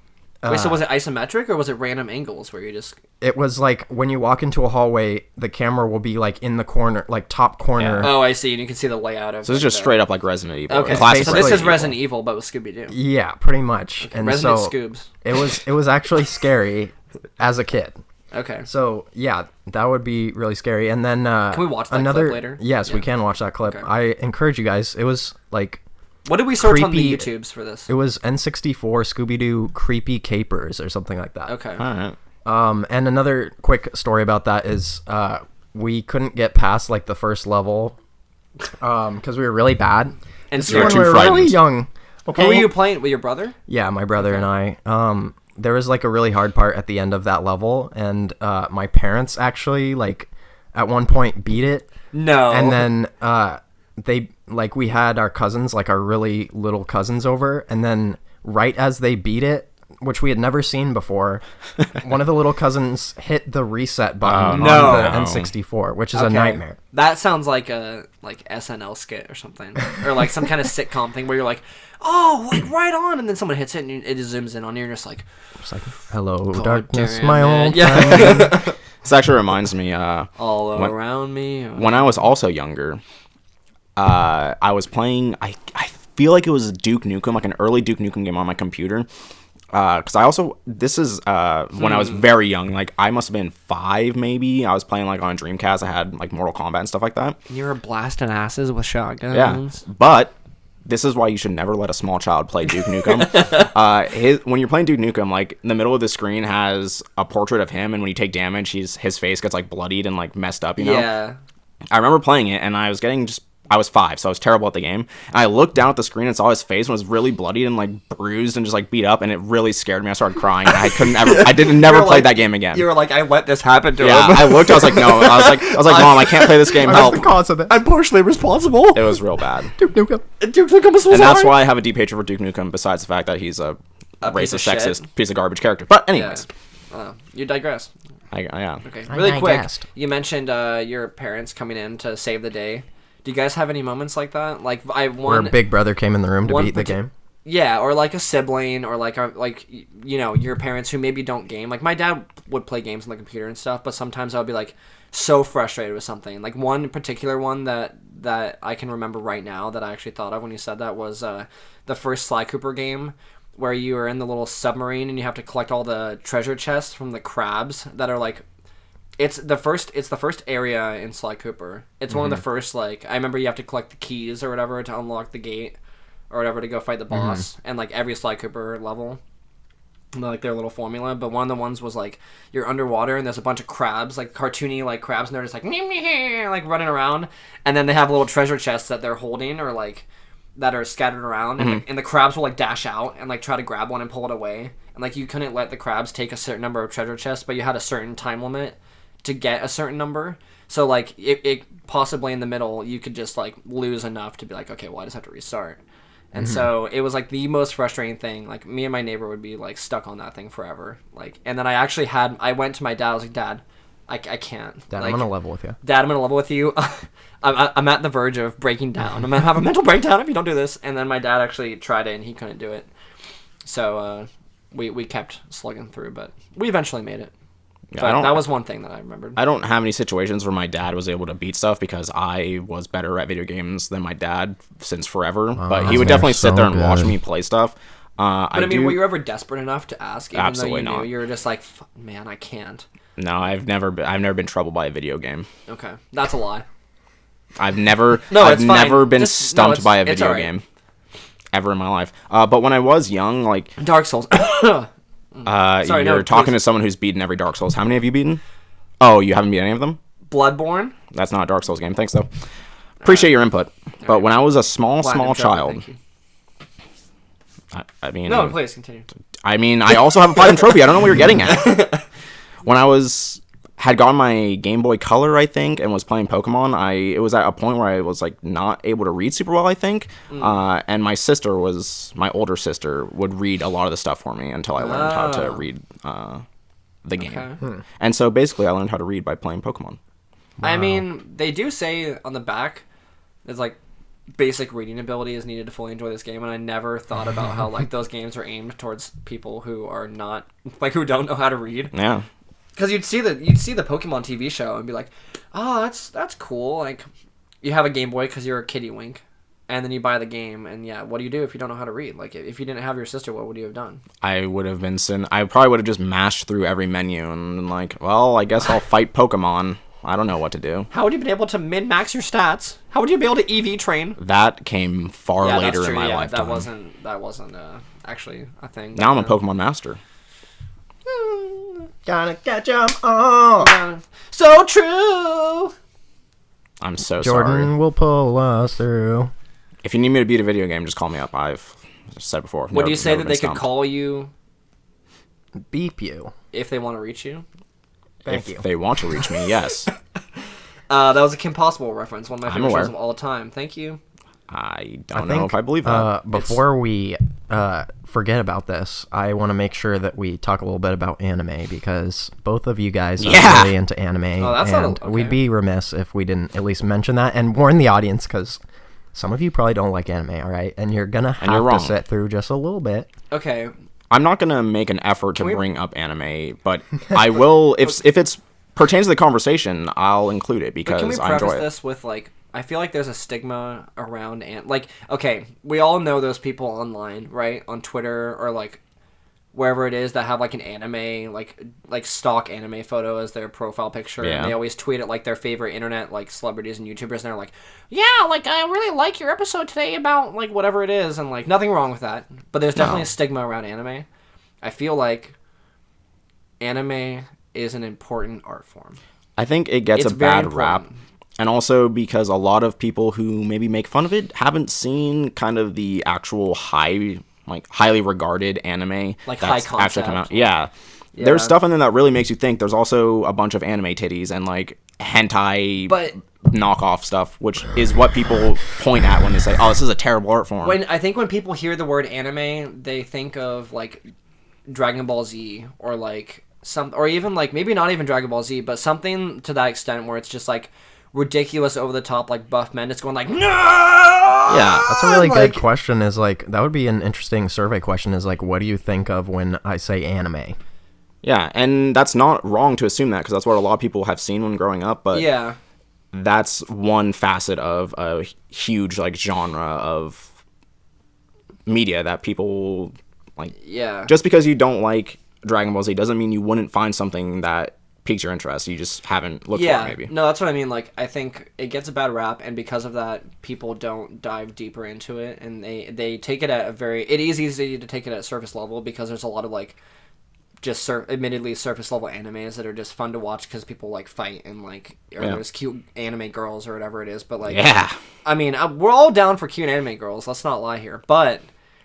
Speaker 3: wait, so was it isometric or was it random angles where you just?
Speaker 1: it was like when you walk into a hallway, the camera will be like in the corner, like top corner.
Speaker 3: Oh, I see, and you can see the layout of.
Speaker 2: So this is just straight up like Resident Evil.
Speaker 3: Okay,
Speaker 2: Classic
Speaker 3: so this is
Speaker 2: Resident Evil.
Speaker 3: Resident Evil, but with Scooby Doo.
Speaker 1: Yeah, pretty much. And
Speaker 3: Resident
Speaker 1: so
Speaker 3: Scoobs.
Speaker 1: it was actually scary as a kid.
Speaker 3: Okay.
Speaker 1: So yeah, that would be really scary. And then can
Speaker 3: we watch that
Speaker 1: another
Speaker 3: clip later?
Speaker 1: Yes, we
Speaker 3: Yeah.
Speaker 1: can watch that clip.
Speaker 3: Okay.
Speaker 1: I encourage you guys. It was like
Speaker 3: What did we search on the
Speaker 1: creepy-
Speaker 3: YouTubes for this?
Speaker 1: it was N64 Scooby-Doo Creepy Capers or something like that.
Speaker 3: Okay.
Speaker 2: All right.
Speaker 1: And another quick story about that is we couldn't get past like the first level because we were really bad.
Speaker 3: And
Speaker 1: This is
Speaker 3: so
Speaker 1: when
Speaker 2: too
Speaker 1: we were really
Speaker 2: frightened.
Speaker 1: young. Okay.
Speaker 3: who were you playing with your brother?
Speaker 1: Yeah, my brother and I. There was like a really hard part at the end of that level, and my parents actually like at one point beat it,
Speaker 3: No.
Speaker 1: and then they like we had our cousins, like our really little cousins over, and then right as they beat it, which we had never seen before, one of the little cousins hit the reset button
Speaker 3: No.
Speaker 1: on the N64, which is a
Speaker 3: Okay.
Speaker 1: nightmare.
Speaker 3: That sounds like a SNL skit or something, or like some kind of sitcom thing where you're like, oh, like right on, and then someone hits it and it just zooms in on you, and you're just like,
Speaker 1: It's like, hello, darkness,
Speaker 3: damn
Speaker 1: my
Speaker 3: it.
Speaker 1: old
Speaker 3: Yeah.
Speaker 1: friend.
Speaker 2: This actually reminds me.
Speaker 3: all
Speaker 2: When-
Speaker 3: around me.
Speaker 2: When I was also younger, I was playing. I feel like it was Duke Nukem, like an early Duke Nukem game on my computer. Because I also this is when I was very young. Like I must have been 5, maybe. I was playing like on a Dreamcast. I had like Mortal Kombat and stuff like that.
Speaker 3: You were blasting asses with shotguns.
Speaker 2: Yeah, but this is why you should never let a small child play Duke Nukem. When you're playing Duke Nukem, like in the middle of the screen has a portrait of him, and when you take damage, his face gets like bloodied and like messed up. You know.
Speaker 3: Yeah.
Speaker 2: I remember playing it, and I was 5, so I was terrible at the game. And I looked down at the screen and saw his face, and it was really bloodied and like bruised and just like beat up, and it really scared me. I started crying. And I didn't never play that game again.
Speaker 3: You were like, I let this happen to
Speaker 2: Yeah,
Speaker 3: him.
Speaker 2: I looked. I was like, no. I was like, Mom, I can't play this game.
Speaker 1: That's
Speaker 2: Help!
Speaker 1: the cause of it.
Speaker 3: I'm partially responsible.
Speaker 2: It was real bad.
Speaker 1: Duke Nukem.
Speaker 3: Duke Nukem was so
Speaker 2: And that's
Speaker 3: sorry.
Speaker 2: why I have a deep hatred for Duke Nukem. Besides the fact that he's a racist,
Speaker 3: piece of
Speaker 2: sexist, piece of garbage character. But anyways,
Speaker 3: you digress.
Speaker 2: Yeah.
Speaker 3: Okay,
Speaker 1: I
Speaker 3: really quick.
Speaker 1: digressed.
Speaker 3: You mentioned your parents coming in to save the day. Do you guys have any moments like that? Like
Speaker 1: Where Big Brother came in the room to beat the game.
Speaker 3: Yeah, or like a sibling, or like your parents who maybe don't game. Like my dad would play games on the computer and stuff, but sometimes I would be like so frustrated with something. Like one particular one that I can remember right now that I actually thought of when you said that was the first Sly Cooper game, where you are in the little submarine and you have to collect all the treasure chests from the crabs that are like. It's the first area in Sly Cooper. It's one of the first, like, I remember you have to collect the keys or whatever to unlock the gate or whatever to go fight the boss, and like every Sly Cooper level, like their little formula. But one of the ones was like you're underwater and there's a bunch of crabs, like cartoony like crabs, and they're just like like running around, and then they have little treasure chests that they're holding or like that are scattered around, and the crabs will like dash out and like try to grab one and pull it away, and like you couldn't let the crabs take a certain number of treasure chests, but you had a certain time limit to get a certain number. So like it possibly in the middle you could just like lose enough to be like, okay, well I just have to restart. And so it was like the most frustrating thing. Like me and my neighbor would be like stuck on that thing forever. Like, and then I went to my dad. I was like, Dad, I can't.
Speaker 1: Dad,
Speaker 3: like,
Speaker 1: I'm gonna level with you.
Speaker 3: Dad, I'm gonna level with you. I'm at the verge of breaking down. I'm gonna have a mental breakdown if you don't do this. And then my dad actually tried it and he couldn't do it. So we kept slugging through, but we eventually made it. But that was one thing that I remembered.
Speaker 2: I don't have any situations where my dad was able to beat stuff because I was better at video games than my dad since forever. But he would definitely sit there and watch me play stuff.
Speaker 3: But I mean, were you ever desperate enough to ask? Even
Speaker 2: Absolutely
Speaker 3: though you
Speaker 2: not.
Speaker 3: knew you were just like, man, I can't.
Speaker 2: No, I've never been troubled by a video game.
Speaker 3: Okay, that's a lie.
Speaker 2: I've never
Speaker 3: it's fine.
Speaker 2: never been
Speaker 3: Just-
Speaker 2: stumped by a
Speaker 3: it's
Speaker 2: video
Speaker 3: alright.
Speaker 2: game ever in my life. But when I was young, like
Speaker 3: Dark Souls. Sorry,
Speaker 2: you're
Speaker 3: no,
Speaker 2: talking
Speaker 3: please.
Speaker 2: to someone who's beaten every Dark Souls. How many have you beaten? Oh, you haven't beat any of them?
Speaker 3: Bloodborne.
Speaker 2: That's not a Dark Souls game. Thanks, though. Appreciate your input. But when I was a small
Speaker 3: Platinum trophy,
Speaker 2: child,
Speaker 3: thank you.
Speaker 2: I mean...
Speaker 3: No, please continue.
Speaker 2: I mean, I also have a platinum trophy. I don't know what you're getting at. When I had gotten my Game Boy Color, I think, and was playing Pokemon, it was at a point where I was like not able to read super well, I think. And my older sister, would read a lot of the stuff for me until I learned how to read the game.
Speaker 3: Okay.
Speaker 2: And so basically, I learned how to read by playing Pokemon.
Speaker 3: I mean, they do say on the back, it's like basic reading ability is needed to fully enjoy this game, and I never thought about how like those games are aimed towards people who are not like who don't know how to read.
Speaker 2: Yeah.
Speaker 3: Because you'd see the Pokemon TV show and be like, oh, that's cool. Like, you have a Game Boy because you're a kiddie wink, and then you buy the game, and yeah, what do you do if you don't know how to read? Like, if you didn't have your sister, what would you have done?
Speaker 2: I probably would have just mashed through every menu and been like, well, I guess I'll fight Pokemon. I don't know what to do.
Speaker 3: How would you have been able to min-max your stats? How would you be able to EV train?
Speaker 2: That came far
Speaker 3: Yeah,
Speaker 2: later
Speaker 3: that's true.
Speaker 2: in my
Speaker 3: Yeah,
Speaker 2: lifetime.
Speaker 3: That wasn't actually a thing.
Speaker 2: Now I'm a Pokemon master.
Speaker 1: Gotta catch 'em all.
Speaker 3: So true.
Speaker 2: I'm so
Speaker 1: Jordan
Speaker 2: sorry.
Speaker 1: will pull us through.
Speaker 2: If you need me to beat a video game, just call me up. I've said before.
Speaker 3: Would you say that they could call you
Speaker 1: Beep you.
Speaker 3: if they want to reach you?
Speaker 1: Thank you.
Speaker 2: If they want to reach me, yes.
Speaker 3: That was a Kim Possible reference, one of my favorite
Speaker 2: aware.
Speaker 3: shows of all time. Thank you.
Speaker 2: I don't know if I believe that.
Speaker 1: Before we forget about this, I want to make sure that we talk a little bit about anime because both of you guys are really into anime,
Speaker 3: Oh, that's
Speaker 1: and
Speaker 3: not-
Speaker 1: we'd
Speaker 3: okay.
Speaker 1: be remiss if we didn't at least mention that and warn the audience because some of you probably don't like anime, all right? And you're gonna have
Speaker 2: you're
Speaker 1: to
Speaker 2: wrong.
Speaker 1: sit through just a little bit.
Speaker 3: Okay.
Speaker 2: I'm not going to make an effort to bring up anime, but I will, if it's pertains to the conversation, I'll include it
Speaker 3: But can we
Speaker 2: because I
Speaker 3: preface
Speaker 2: enjoy it.
Speaker 3: this with, like, I feel like there's a stigma around, like, okay, we all know those people online, right? On Twitter or, like, wherever it is that have, like, an anime, like stock anime photo as their profile picture.
Speaker 2: Yeah.
Speaker 3: And they always tweet at, like, their favorite internet, like, celebrities and YouTubers. And they're like, yeah, like, I really like your episode today about, like, whatever it is. And, like, nothing wrong with that. But there's definitely a stigma around anime. I feel like anime is an important art form.
Speaker 2: I think it gets
Speaker 3: It's
Speaker 2: a
Speaker 3: very
Speaker 2: bad rap.
Speaker 3: important.
Speaker 2: And also because a lot of people who maybe make fun of it haven't seen kind of the actual highly regarded anime
Speaker 3: Like
Speaker 2: that's
Speaker 3: high
Speaker 2: actually come out.
Speaker 3: concept.
Speaker 2: Yeah.
Speaker 3: Yeah.
Speaker 2: There's stuff in there that really makes you think. There's also a bunch of anime titties and like hentai
Speaker 3: But
Speaker 2: knockoff stuff, which is what people point at when they say, "Oh, this is a terrible art form."
Speaker 3: I think when people hear the word anime, they think of like Dragon Ball Z or like or even like maybe not even Dragon Ball Z, but something to that extent where it's just like ridiculous, over the top, like buff men. It's going like, no.
Speaker 2: Yeah,
Speaker 1: that's a really good question. Is like that would be an interesting survey question. Is like, what do you think of when I say anime?
Speaker 2: Yeah, and that's not wrong to assume that because that's what a lot of people have seen when growing up. But
Speaker 3: yeah,
Speaker 2: that's one facet of a huge like genre of media that people like.
Speaker 3: Yeah,
Speaker 2: just because you don't like Dragon Ball Z doesn't mean you wouldn't find something that piques your interest. You just haven't looked for it, maybe.
Speaker 3: No, that's what I mean. Like, I think it gets a bad rap, and because of that, people don't dive deeper into it, and they take it at it is easy to take it at surface level because there's a lot of like just admittedly surface level animes that are just fun to watch because people like fight and like there's cute anime girls or whatever it is. But like, I mean, we're all down for cute anime girls. Let's not lie here, but.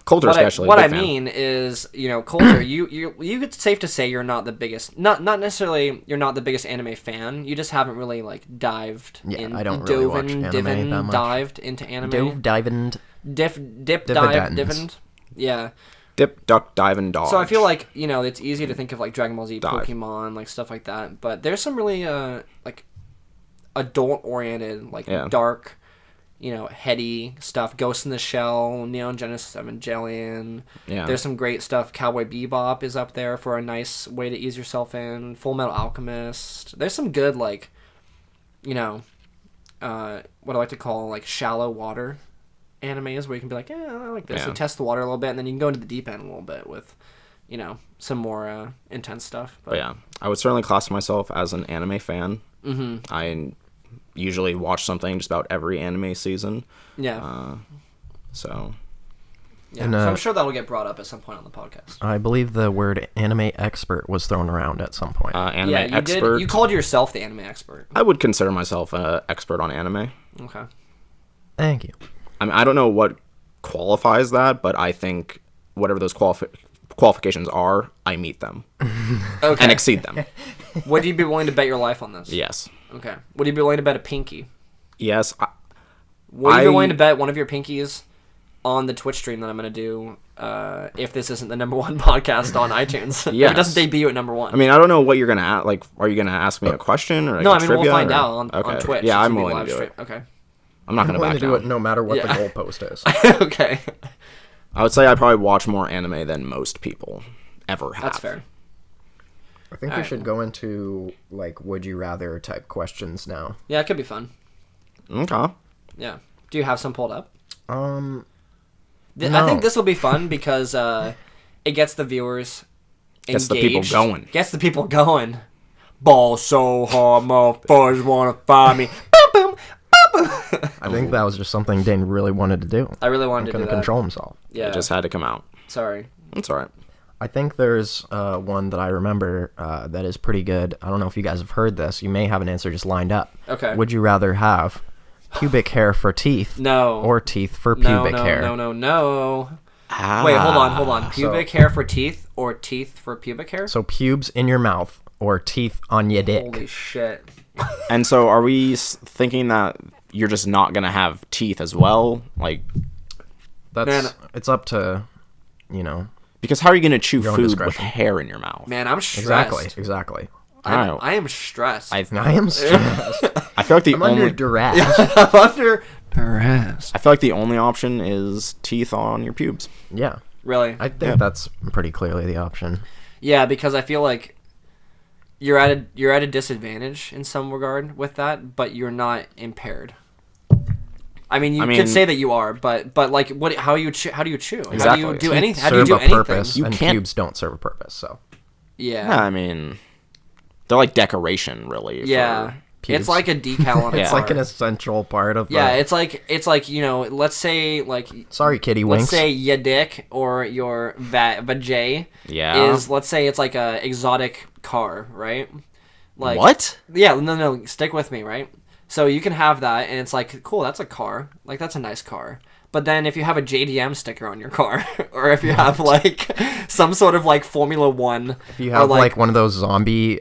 Speaker 2: Coulter especially.
Speaker 3: What I mean is, Coulter, it's safe to say you're not the biggest, not necessarily you're not the biggest anime fan. You just haven't really like dived.
Speaker 1: Yeah, I don't really watch anime that much.
Speaker 3: Dived into anime. Dived. Yeah.
Speaker 2: Dip, duck, dive, and dodge.
Speaker 3: So I feel like it's easy to think of like Dragon Ball Z, Pokemon, like stuff like that. But there's some really like adult oriented, like dark. Heady stuff. Ghost in the Shell, Neon Genesis Evangelion.
Speaker 2: Yeah.
Speaker 3: There's some great stuff. Cowboy Bebop is up there for a nice way to ease yourself in. Full Metal Alchemist. There's some good, like, what I like to call, like, shallow water animes where you can be like, yeah, I like this. So test the water a little bit, and then you can go into the deep end a little bit with, some more intense stuff.
Speaker 2: But yeah, I would certainly class myself as an anime fan.
Speaker 3: Mm-hmm.
Speaker 2: I usually watch something just about every anime season.
Speaker 3: Yeah.
Speaker 2: So.
Speaker 3: Yeah, so I'm sure that'll get brought up at some point on the podcast.
Speaker 1: I believe the word anime expert was thrown around at some point.
Speaker 2: Anime expert.
Speaker 3: You called yourself the anime expert.
Speaker 2: I would consider myself an expert on anime.
Speaker 3: Okay.
Speaker 1: Thank you.
Speaker 2: I mean, I don't know what qualifies that, but I think whatever those qualifications are, I meet them.
Speaker 3: Okay.
Speaker 2: And exceed them.
Speaker 3: Would you be willing to bet your life on this?
Speaker 2: Yes.
Speaker 3: Okay. Would you be willing to bet a pinky?
Speaker 2: Yes.
Speaker 3: Would you be willing to bet one of your pinkies on the Twitch stream that I'm going to do if this isn't the #1 podcast on iTunes?
Speaker 2: Yes.
Speaker 3: If it doesn't debut at #1.
Speaker 2: I mean, I don't know what you're going to ask. Like, are you going to ask me a question? Or like
Speaker 3: no,
Speaker 2: a
Speaker 3: I mean,
Speaker 2: trivia,
Speaker 3: we'll find
Speaker 2: or?
Speaker 3: out on
Speaker 2: Okay.
Speaker 3: Twitch.
Speaker 2: Yeah,
Speaker 3: It's
Speaker 2: I'm
Speaker 3: gonna be
Speaker 2: willing to do
Speaker 3: live
Speaker 2: it.
Speaker 3: stream. Okay.
Speaker 2: I'm not going to back
Speaker 1: do
Speaker 2: down.
Speaker 1: it no matter what the goalpost is.
Speaker 3: Okay.
Speaker 2: I would say I probably watch more anime than most people ever have.
Speaker 3: That's fair.
Speaker 1: I think we should go into, like, would you rather type questions now.
Speaker 3: Yeah, it could be fun.
Speaker 2: Okay.
Speaker 3: Yeah. Do you have some pulled up?
Speaker 1: No.
Speaker 3: I think this will be fun because it gets the viewers engaged.
Speaker 2: Gets the people going.
Speaker 3: Gets the people going. Ball so hard, motherfuckers want to find me. Boom, boom, boom, boom.
Speaker 1: I think that was just something Dane really wanted to do.
Speaker 3: I really wanted to do
Speaker 1: couldn't
Speaker 3: that.
Speaker 1: control himself.
Speaker 3: Yeah.
Speaker 2: It just had to come out.
Speaker 3: Sorry.
Speaker 2: It's all right.
Speaker 1: I think there's one that I remember that is pretty good. I don't know if you guys have heard this. You may have an answer just lined up.
Speaker 3: Okay.
Speaker 1: Would you rather have pubic hair for teeth?
Speaker 3: No.
Speaker 1: Or teeth for pubic hair?
Speaker 3: No. Wait, hold on. Pubic hair for teeth or teeth for pubic hair?
Speaker 1: So pubes in your mouth or teeth on your dick.
Speaker 3: Holy shit.
Speaker 2: And so are we thinking that you're just not going to have teeth as well? Like,
Speaker 1: It's up to,
Speaker 2: because how are you going to chew
Speaker 1: your own
Speaker 2: food with
Speaker 1: discretion.
Speaker 2: hair in your mouth?
Speaker 3: Man, I'm stressed.
Speaker 1: Exactly.
Speaker 3: I am stressed.
Speaker 2: I
Speaker 1: I am stressed.
Speaker 2: I feel like the
Speaker 1: I'm
Speaker 2: only
Speaker 1: under duress.
Speaker 3: I'm under duress.
Speaker 2: I feel like the only option is teeth on your pubes.
Speaker 1: Yeah.
Speaker 3: Really?
Speaker 1: I think that's pretty clearly the option.
Speaker 3: Yeah, because I feel like you're at a disadvantage in some regard with that, but you're not impaired. I mean, you could say that you are, but like, what? How do you chew?
Speaker 2: Exactly.
Speaker 3: How do you do anything? How do you
Speaker 1: Serve
Speaker 3: do
Speaker 1: a
Speaker 3: anything?
Speaker 1: purpose,
Speaker 2: You
Speaker 1: and
Speaker 2: can't-
Speaker 1: pubes don't serve a purpose. So
Speaker 3: Yeah.
Speaker 2: I mean, they're like decoration, really.
Speaker 3: Yeah.
Speaker 1: pubes.
Speaker 3: It's like a decal on a
Speaker 2: Yeah.
Speaker 1: it's like
Speaker 3: car.
Speaker 1: an essential part of.
Speaker 3: Yeah,
Speaker 1: the...
Speaker 3: it's like let's say like.
Speaker 1: Sorry, kitty
Speaker 3: Let's
Speaker 1: winks.
Speaker 3: say your dick or your vajay
Speaker 2: Yeah.
Speaker 3: is, let's say it's like a exotic car, right? Like
Speaker 2: What?
Speaker 3: Yeah, no, stick with me, right? So you can have that, and it's like, cool, that's a car. Like, that's a nice car. But then if you have a JDM sticker on your car, or if you have, like, some sort of, like, Formula One.
Speaker 1: If you have, like, one of those zombie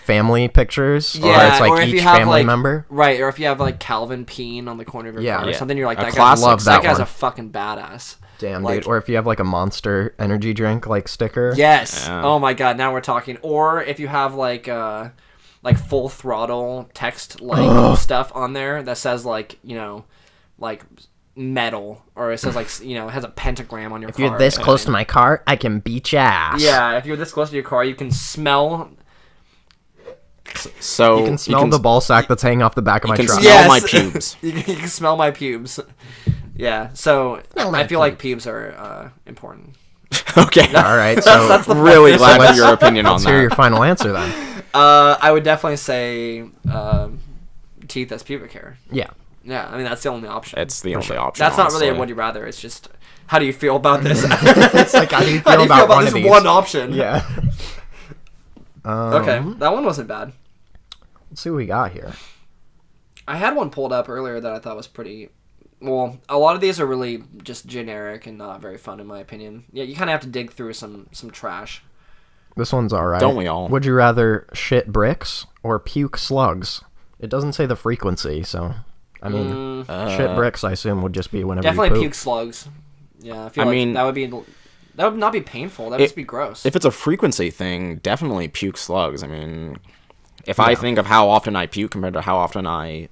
Speaker 1: family pictures,
Speaker 3: yeah,
Speaker 1: or it's, like,
Speaker 3: or if
Speaker 1: each
Speaker 3: you have,
Speaker 1: family
Speaker 3: like,
Speaker 1: member.
Speaker 3: Right, or if you have, like, Calvin peeing on the corner of your car or something, you're like, that guy's a fucking badass.
Speaker 1: Damn,
Speaker 3: like,
Speaker 1: dude. Or if you have, like, a Monster energy drink, like, sticker.
Speaker 3: Yes.
Speaker 2: Yeah.
Speaker 3: Oh, my God, now we're talking. Or if you have, like Full Throttle text, like, stuff on there that says, like, you know, like... metal, or it says, like, you know, it has a pentagram on your car.
Speaker 1: If you're this close to my car, I can beat your ass.
Speaker 3: Yeah, if you're this close to your car, you can smell.
Speaker 2: So
Speaker 1: you can smell the ball sack that's hanging off the back of my truck.
Speaker 2: Smell my pubes.
Speaker 3: you can smell my pubes. Yeah, so I feel like pubes are important.
Speaker 2: Okay.
Speaker 1: All right. So
Speaker 3: that's the
Speaker 2: really glad for your opinion on
Speaker 1: let's
Speaker 2: that.
Speaker 1: hear your final answer then.
Speaker 3: I would definitely say teeth as pubic hair.
Speaker 1: Yeah.
Speaker 3: Yeah, I mean, that's the only option.
Speaker 2: It's the only option.
Speaker 3: That's not really a
Speaker 2: honestly.
Speaker 3: would you rather. It's just, how do you feel about this?
Speaker 1: It's like, how do you feel about one
Speaker 3: this
Speaker 1: of these?
Speaker 3: one option?
Speaker 1: Yeah.
Speaker 3: Okay, that one wasn't bad.
Speaker 1: Let's see what we got here.
Speaker 3: I had one pulled up earlier that I thought was pretty... Well, a lot of these are really just generic and not very fun, in my opinion. Yeah, you kind of have to dig through some trash.
Speaker 1: This one's all right.
Speaker 2: Don't we all?
Speaker 1: Would you rather shit bricks or puke slugs? It doesn't say the frequency, so... I mean, shit bricks, I assume, would just be whenever
Speaker 3: definitely
Speaker 1: you poop.
Speaker 3: puke slugs. Yeah, I feel like that would not be painful. That would just be gross.
Speaker 2: If it's a frequency thing, definitely puke slugs. I mean, if I think of how often I puke compared to how often I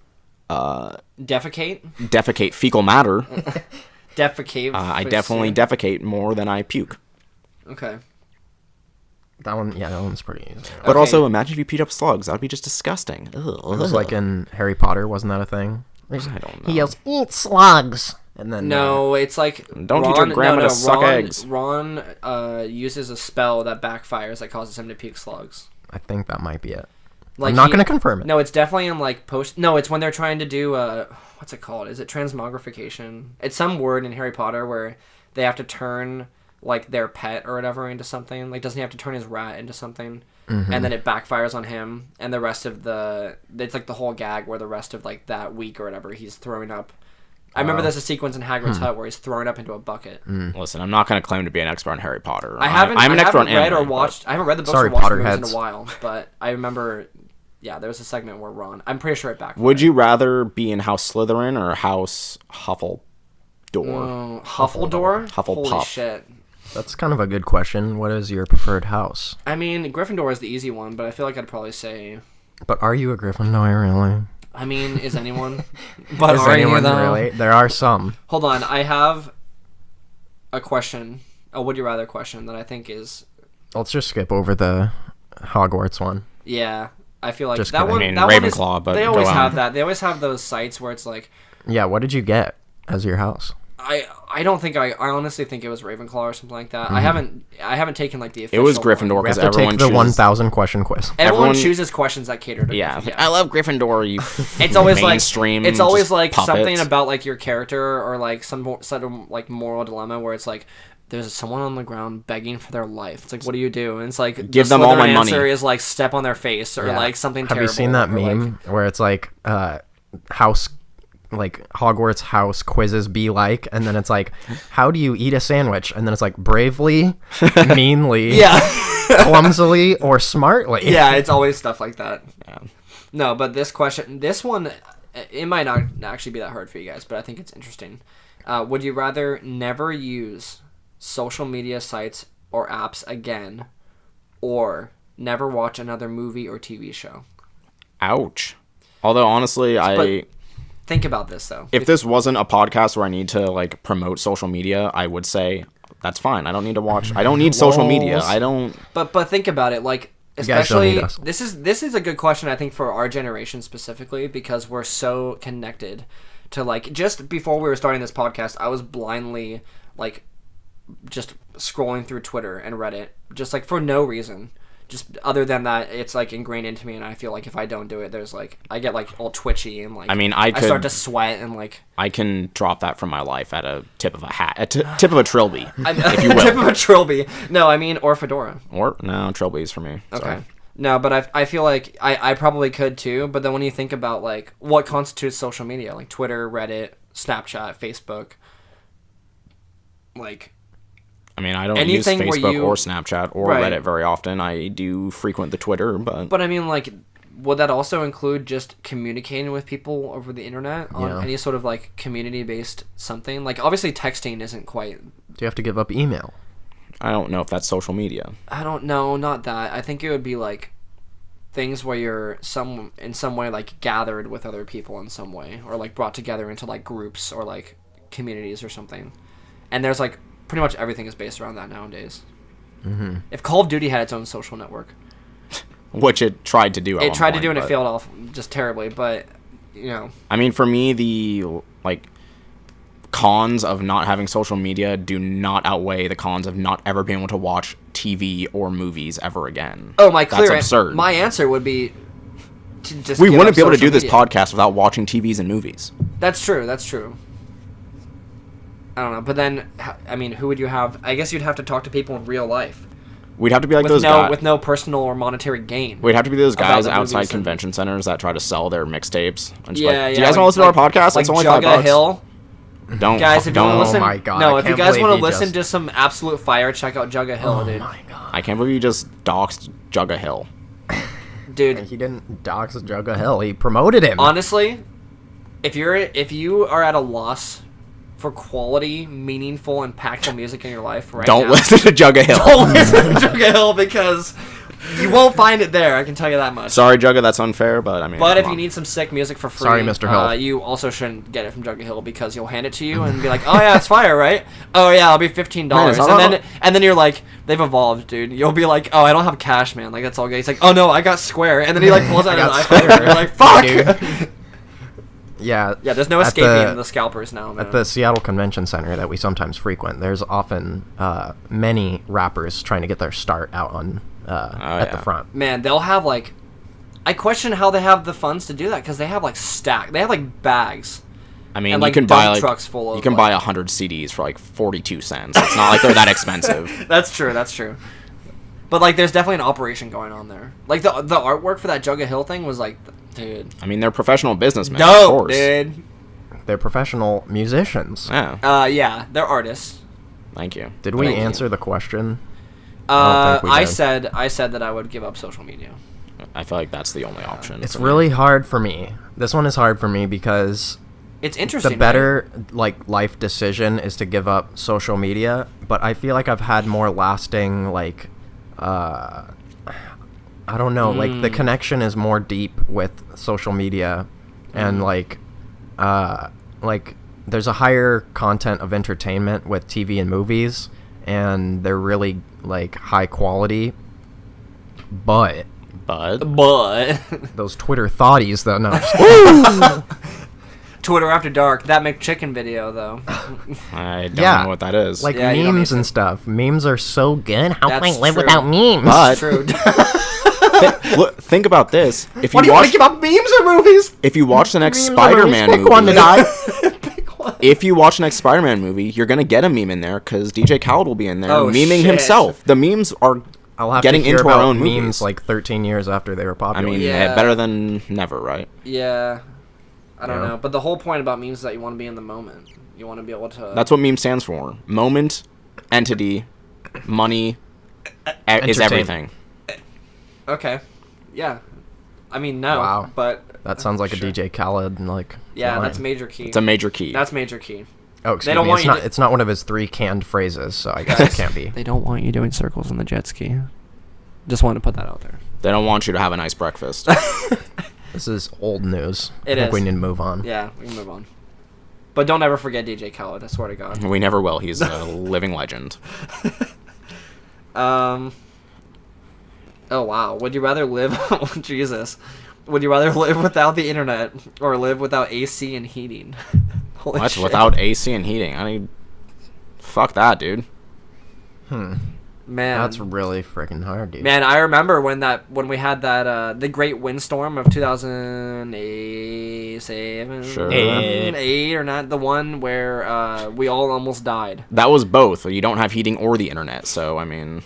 Speaker 2: defecate fecal matter,
Speaker 3: defecate.
Speaker 2: I definitely defecate more than I puke.
Speaker 3: Okay.
Speaker 1: That one's pretty easy.
Speaker 2: But also, imagine if you peed up slugs. That would be just disgusting.
Speaker 1: It was like in Harry Potter, wasn't that a thing?
Speaker 2: I don't know.
Speaker 1: He yells, "Eat slugs!" And then
Speaker 3: No, it's like
Speaker 2: Don't teach your grandma to suck eggs.
Speaker 3: Ron uses a spell that backfires that causes him to puke slugs.
Speaker 1: I think that might be it.
Speaker 3: Like
Speaker 1: I'm not going to confirm it.
Speaker 3: No, it's definitely in like post. No, it's when they're trying to do what's it called? Is it transmogrification? It's some word in Harry Potter where they have to turn like their pet or whatever into something. Like, doesn't he have to turn his rat into something? Mm-hmm. And then it backfires on him, and the rest of it's like the whole gag where the rest of like that week or whatever he's throwing up. I remember there's a sequence in Hagrid's hut where he's throwing up into a bucket.
Speaker 2: Listen, I'm not going to claim to be an expert on Harry Potter.
Speaker 3: I'm an expert on read anime, or watched. I haven't read the books
Speaker 1: Sorry,
Speaker 3: or watched the movies
Speaker 1: Potterheads.
Speaker 3: in a while, but I remember. Yeah, there was a segment where Ron. I'm pretty sure it backfired.
Speaker 2: Would you rather be in House Slytherin or House Huffledore?
Speaker 3: Huffledore?
Speaker 2: Hufflepuff.
Speaker 3: Holy shit.
Speaker 1: That's kind of a good question. What is your preferred house?
Speaker 3: I mean, Gryffindor is the easy one, but I feel like I'd probably say...
Speaker 1: But are you a Gryffindor, really?
Speaker 3: I mean, is anyone? But
Speaker 1: Is
Speaker 3: are
Speaker 1: anyone
Speaker 3: you, though?
Speaker 1: really? There are some.
Speaker 3: Hold on, I have a question, a would you rather question that I think is...
Speaker 1: Let's just skip over the Hogwarts one.
Speaker 3: Yeah, I feel like
Speaker 1: Just
Speaker 3: that
Speaker 1: kidding.
Speaker 3: one...
Speaker 2: I mean,
Speaker 3: that one
Speaker 2: Ravenclaw, but
Speaker 3: they
Speaker 2: go
Speaker 3: always
Speaker 2: on.
Speaker 3: have that. They always have those sites where it's like...
Speaker 1: Yeah, what did you get as your house?
Speaker 3: I don't think I honestly think it was Ravenclaw or something like that. I haven't taken like the
Speaker 2: It
Speaker 3: official
Speaker 2: was
Speaker 3: one.
Speaker 2: Gryffindor
Speaker 1: We have
Speaker 2: because
Speaker 1: to
Speaker 2: everyone
Speaker 1: take the
Speaker 2: chooses...
Speaker 1: 1,000 question quiz.
Speaker 3: Everyone
Speaker 2: everyone-
Speaker 3: chooses questions that cater to
Speaker 2: Yeah,
Speaker 3: Gryffindor.
Speaker 2: I love Gryffindor. You.
Speaker 3: It's always
Speaker 2: mainstream.
Speaker 3: like it's always
Speaker 2: just
Speaker 3: like
Speaker 2: puppets.
Speaker 3: something about like your character or like some sort of like moral dilemma where it's like there's someone on the ground begging for their life. It's like, what do you do? And it's like
Speaker 2: Give
Speaker 3: the
Speaker 2: them all my
Speaker 3: Slytherin
Speaker 2: money.
Speaker 3: answer is like step on their face or
Speaker 1: Yeah.
Speaker 3: like something
Speaker 1: Have
Speaker 3: terrible.
Speaker 1: you seen that
Speaker 3: or, like-
Speaker 1: meme where it's like house, like Hogwarts house quizzes be like, and then it's like, how do you eat a sandwich? And then it's like bravely, meanly,
Speaker 3: yeah,
Speaker 1: clumsily, or smartly.
Speaker 3: yeah. It's always stuff like that.
Speaker 2: Yeah.
Speaker 3: No, but this one, it might not actually be that hard for you guys, but I think it's interesting. Would you rather never use social media sites or apps again, or never watch another movie or TV show?
Speaker 2: Ouch. Although honestly,
Speaker 3: Think about this though.
Speaker 2: if this wasn't a podcast where I need to like promote social media, I would say that's fine. I don't need to watch. I don't need social media.
Speaker 1: Lols.
Speaker 2: I don't.
Speaker 3: But think about it, like
Speaker 1: guys don't
Speaker 3: especially
Speaker 1: need us.
Speaker 3: this is a good question I think for our generation specifically because we're so connected to like just before we were starting this podcast, I was blindly like just scrolling through Twitter and Reddit just like for no reason. Just other than that, it's like ingrained into me, and I feel like if I don't do it, there's like I get like all twitchy and like
Speaker 2: I mean, I
Speaker 3: start
Speaker 2: could-
Speaker 3: to sweat and like
Speaker 2: I can drop that from my life at a tip of a hat, tip of a trilby, if you
Speaker 3: tip of
Speaker 2: will.
Speaker 3: a trilby. No, I mean or fedora.
Speaker 2: Or no, trilby's for me.
Speaker 3: Okay.
Speaker 2: Sorry.
Speaker 3: No, but I feel like I probably could too. But then when you think about like what constitutes social media, like Twitter, Reddit, Snapchat, Facebook, like
Speaker 2: I mean, I don't use
Speaker 3: anything where
Speaker 2: Facebook or Snapchat or
Speaker 3: Right.
Speaker 2: Reddit very often. I do frequent the Twitter, but
Speaker 3: But I mean, like, would that also include just communicating with people over the internet on
Speaker 1: Yeah.
Speaker 3: any sort of like community-based something? Like, obviously, texting isn't quite.
Speaker 1: Do you have to give up email?
Speaker 2: I don't know if that's social media.
Speaker 3: I don't know, not that. I think it would be like things where you're in some way like gathered with other people in some way, or like brought together into like groups or like communities or something. And there's like pretty much everything is based around that nowadays.
Speaker 1: Mm-hmm.
Speaker 3: If Call of Duty had its own social network,
Speaker 2: Which it tried to do.
Speaker 3: it tried to do
Speaker 2: and
Speaker 3: and it failed off just terribly. But you know,
Speaker 2: I mean, for me, the like cons of not having social media do not outweigh the cons of not ever being able to watch TV or movies ever again.
Speaker 3: oh my clear,
Speaker 2: That's absurd.
Speaker 3: my answer would be to just.
Speaker 2: We
Speaker 3: give
Speaker 2: wouldn't
Speaker 3: up
Speaker 2: be able to do
Speaker 3: social
Speaker 2: this
Speaker 3: media.
Speaker 2: podcast without watching TVs and movies.
Speaker 3: That's true. That's true. I don't know, but then I mean, who would you have? I guess you'd have to talk to people in real life
Speaker 2: We'd have to be like
Speaker 3: with
Speaker 2: those
Speaker 3: no
Speaker 2: guys.
Speaker 3: with no personal or monetary gain.
Speaker 2: We'd have to be those
Speaker 3: about
Speaker 2: guys
Speaker 3: the
Speaker 2: outside
Speaker 3: movies and-
Speaker 2: convention centers that try to sell their mixtapes. And just
Speaker 3: Yeah,
Speaker 2: like,
Speaker 3: yeah.
Speaker 2: do you guys
Speaker 3: like-
Speaker 2: want to listen to our
Speaker 3: like-
Speaker 2: podcast?
Speaker 3: Like
Speaker 2: It's only
Speaker 3: Jugga
Speaker 2: $5.
Speaker 3: Hill.
Speaker 2: Don't,
Speaker 3: Guys, if you want
Speaker 2: don't.
Speaker 3: to listen,
Speaker 1: my God,
Speaker 3: no,
Speaker 1: I
Speaker 3: if you
Speaker 1: can't
Speaker 3: guys
Speaker 1: believe
Speaker 3: want to
Speaker 1: he
Speaker 3: listen
Speaker 1: just-
Speaker 3: to some absolute fire, check out Jugga Hill,
Speaker 1: Oh
Speaker 3: dude.
Speaker 1: my god.
Speaker 2: I can't believe you just doxed Jugga Hill.
Speaker 3: Dude,
Speaker 1: He didn't dox Jugga Hill. He promoted him.
Speaker 3: honestly, if you are at a loss for quality, meaningful, impactful music in your life right
Speaker 2: Don't
Speaker 3: now,
Speaker 2: listen to Jugga Hill.
Speaker 3: don't listen to Jugga Hill because you won't find it there. I can tell you that much.
Speaker 2: Sorry, Jugga, that's unfair, but I mean.
Speaker 3: But
Speaker 2: come
Speaker 3: if you
Speaker 2: on.
Speaker 3: need some sick music for free,
Speaker 1: Sorry, Mr. Hill.
Speaker 3: You also shouldn't get it from Jugga Hill because he'll hand it to you and be like, "Oh yeah, it's fire, right? Oh yeah, I'll be $15."
Speaker 2: Man, it's not
Speaker 3: And then you're like, "They've evolved, dude." You'll be like, "Oh, I don't have cash, man. Like that's all good." He's like, "Oh no, I got Square," and then he like pulls out his
Speaker 1: got
Speaker 3: iPhone.
Speaker 1: Square.
Speaker 3: You're like, "Fuck."
Speaker 1: Dude. Yeah.
Speaker 3: Yeah, there's no
Speaker 1: at
Speaker 3: escaping the scalpers now, man.
Speaker 1: At the Seattle Convention Center that we sometimes frequent, there's often many rappers trying to get their start out on at the
Speaker 2: yeah.
Speaker 1: front.
Speaker 3: Man, they'll have like, I question how they have the funds to do that because they have like they have like bags.
Speaker 2: I mean,
Speaker 3: and,
Speaker 2: you
Speaker 3: like,
Speaker 2: can
Speaker 3: dump
Speaker 2: buy like
Speaker 3: trucks full of,
Speaker 2: you can
Speaker 3: like-
Speaker 2: buy 100 CDs for like 42 cents. It's not like they're that expensive.
Speaker 3: That's true. That's true. But like, there's definitely an operation going on there. Like the artwork for that Jugga Hill thing was like, dude,
Speaker 2: I mean, they're professional businessmen. of
Speaker 3: dope,
Speaker 2: course.
Speaker 3: dude.
Speaker 1: They're professional musicians.
Speaker 2: Yeah.
Speaker 3: Yeah, they're artists.
Speaker 2: Thank you.
Speaker 1: Did we
Speaker 3: Thank you.
Speaker 1: answer the question? I don't think we did.
Speaker 3: I said that I would give up social media.
Speaker 2: I feel like that's the only option.
Speaker 1: It's
Speaker 2: for me.
Speaker 1: really hard for me. This one is hard for me because
Speaker 3: It's interesting.
Speaker 1: the better like life decision is to give up social media, but I feel like I've had more lasting like I don't know, like the connection is more deep with social media and like there's a higher content of entertainment with TV and movies and they're really like high quality, but
Speaker 2: But
Speaker 3: But
Speaker 1: those Twitter thoughties though, no.
Speaker 3: Twitter After Dark, that McChicken video though.
Speaker 2: I don't
Speaker 1: Yeah.
Speaker 2: know what that is.
Speaker 1: Like
Speaker 3: Yeah, you don't
Speaker 1: memes
Speaker 3: need to-
Speaker 1: and stuff. Memes are so good. How can I
Speaker 3: That's
Speaker 1: live
Speaker 3: true.
Speaker 1: without memes?
Speaker 2: But-
Speaker 3: True.
Speaker 2: Look, think about this. If you
Speaker 3: What do you want
Speaker 2: watch,
Speaker 3: to give up memes or movies?
Speaker 2: if you watch the next
Speaker 1: Memes are
Speaker 2: Spider-Man
Speaker 1: movies.
Speaker 2: movie,
Speaker 1: Pick one to die.
Speaker 3: Pick one.
Speaker 2: if you watch the next Spider-Man movie, you're gonna get a meme in there because DJ Khaled will be in there
Speaker 3: Oh,
Speaker 2: memeing
Speaker 3: shit.
Speaker 2: himself. The memes are
Speaker 1: I'll have
Speaker 2: getting
Speaker 1: to hear
Speaker 2: into
Speaker 1: about
Speaker 2: our own
Speaker 1: memes
Speaker 2: movies.
Speaker 1: like 13 years after they were
Speaker 2: I
Speaker 1: popular.
Speaker 2: mean,
Speaker 3: Yeah.
Speaker 2: better than never, right?
Speaker 3: Yeah. I don't
Speaker 1: Yeah.
Speaker 3: know. But the whole point about memes is that you want to be in the moment. You want to be able to.
Speaker 2: That's what meme stands for. Moment, entity, money, is
Speaker 1: Entertain.
Speaker 2: everything.
Speaker 3: Okay. Yeah. I mean, no.
Speaker 1: Wow.
Speaker 3: But.
Speaker 1: that sounds like
Speaker 3: Sure.
Speaker 1: a DJ Khaled like.
Speaker 3: Yeah,
Speaker 1: line.
Speaker 3: that's major key.
Speaker 2: It's a major key.
Speaker 3: That's major key.
Speaker 1: Oh, excuse
Speaker 3: don't
Speaker 1: me.
Speaker 3: want
Speaker 1: It's
Speaker 3: you
Speaker 1: not.
Speaker 3: to-
Speaker 1: It's not one of his 3 canned phrases, so I guess it can't be.
Speaker 3: They don't want you doing circles in the jet ski. Just wanted to put that out there.
Speaker 2: They don't want you to have a nice breakfast.
Speaker 1: This is old news.
Speaker 3: It
Speaker 1: I think
Speaker 3: is.
Speaker 1: we need to move on.
Speaker 3: Yeah, we can move on. But don't ever forget DJ Khaled. I swear to God.
Speaker 2: We never will. He's a living legend.
Speaker 3: Oh wow. Would you rather live? Oh, Jesus. Would you rather live without the internet or live without AC and heating? Holy
Speaker 2: What?
Speaker 3: shit.
Speaker 2: Without AC and heating? I mean, fuck that, dude.
Speaker 3: Man.
Speaker 1: That's really freaking hard, dude.
Speaker 3: Man, I remember when we had that the great windstorm of 2008,
Speaker 2: Sure.
Speaker 3: 8 or not, the one where we all almost died.
Speaker 2: That was both. You don't have heating or the internet, so I mean,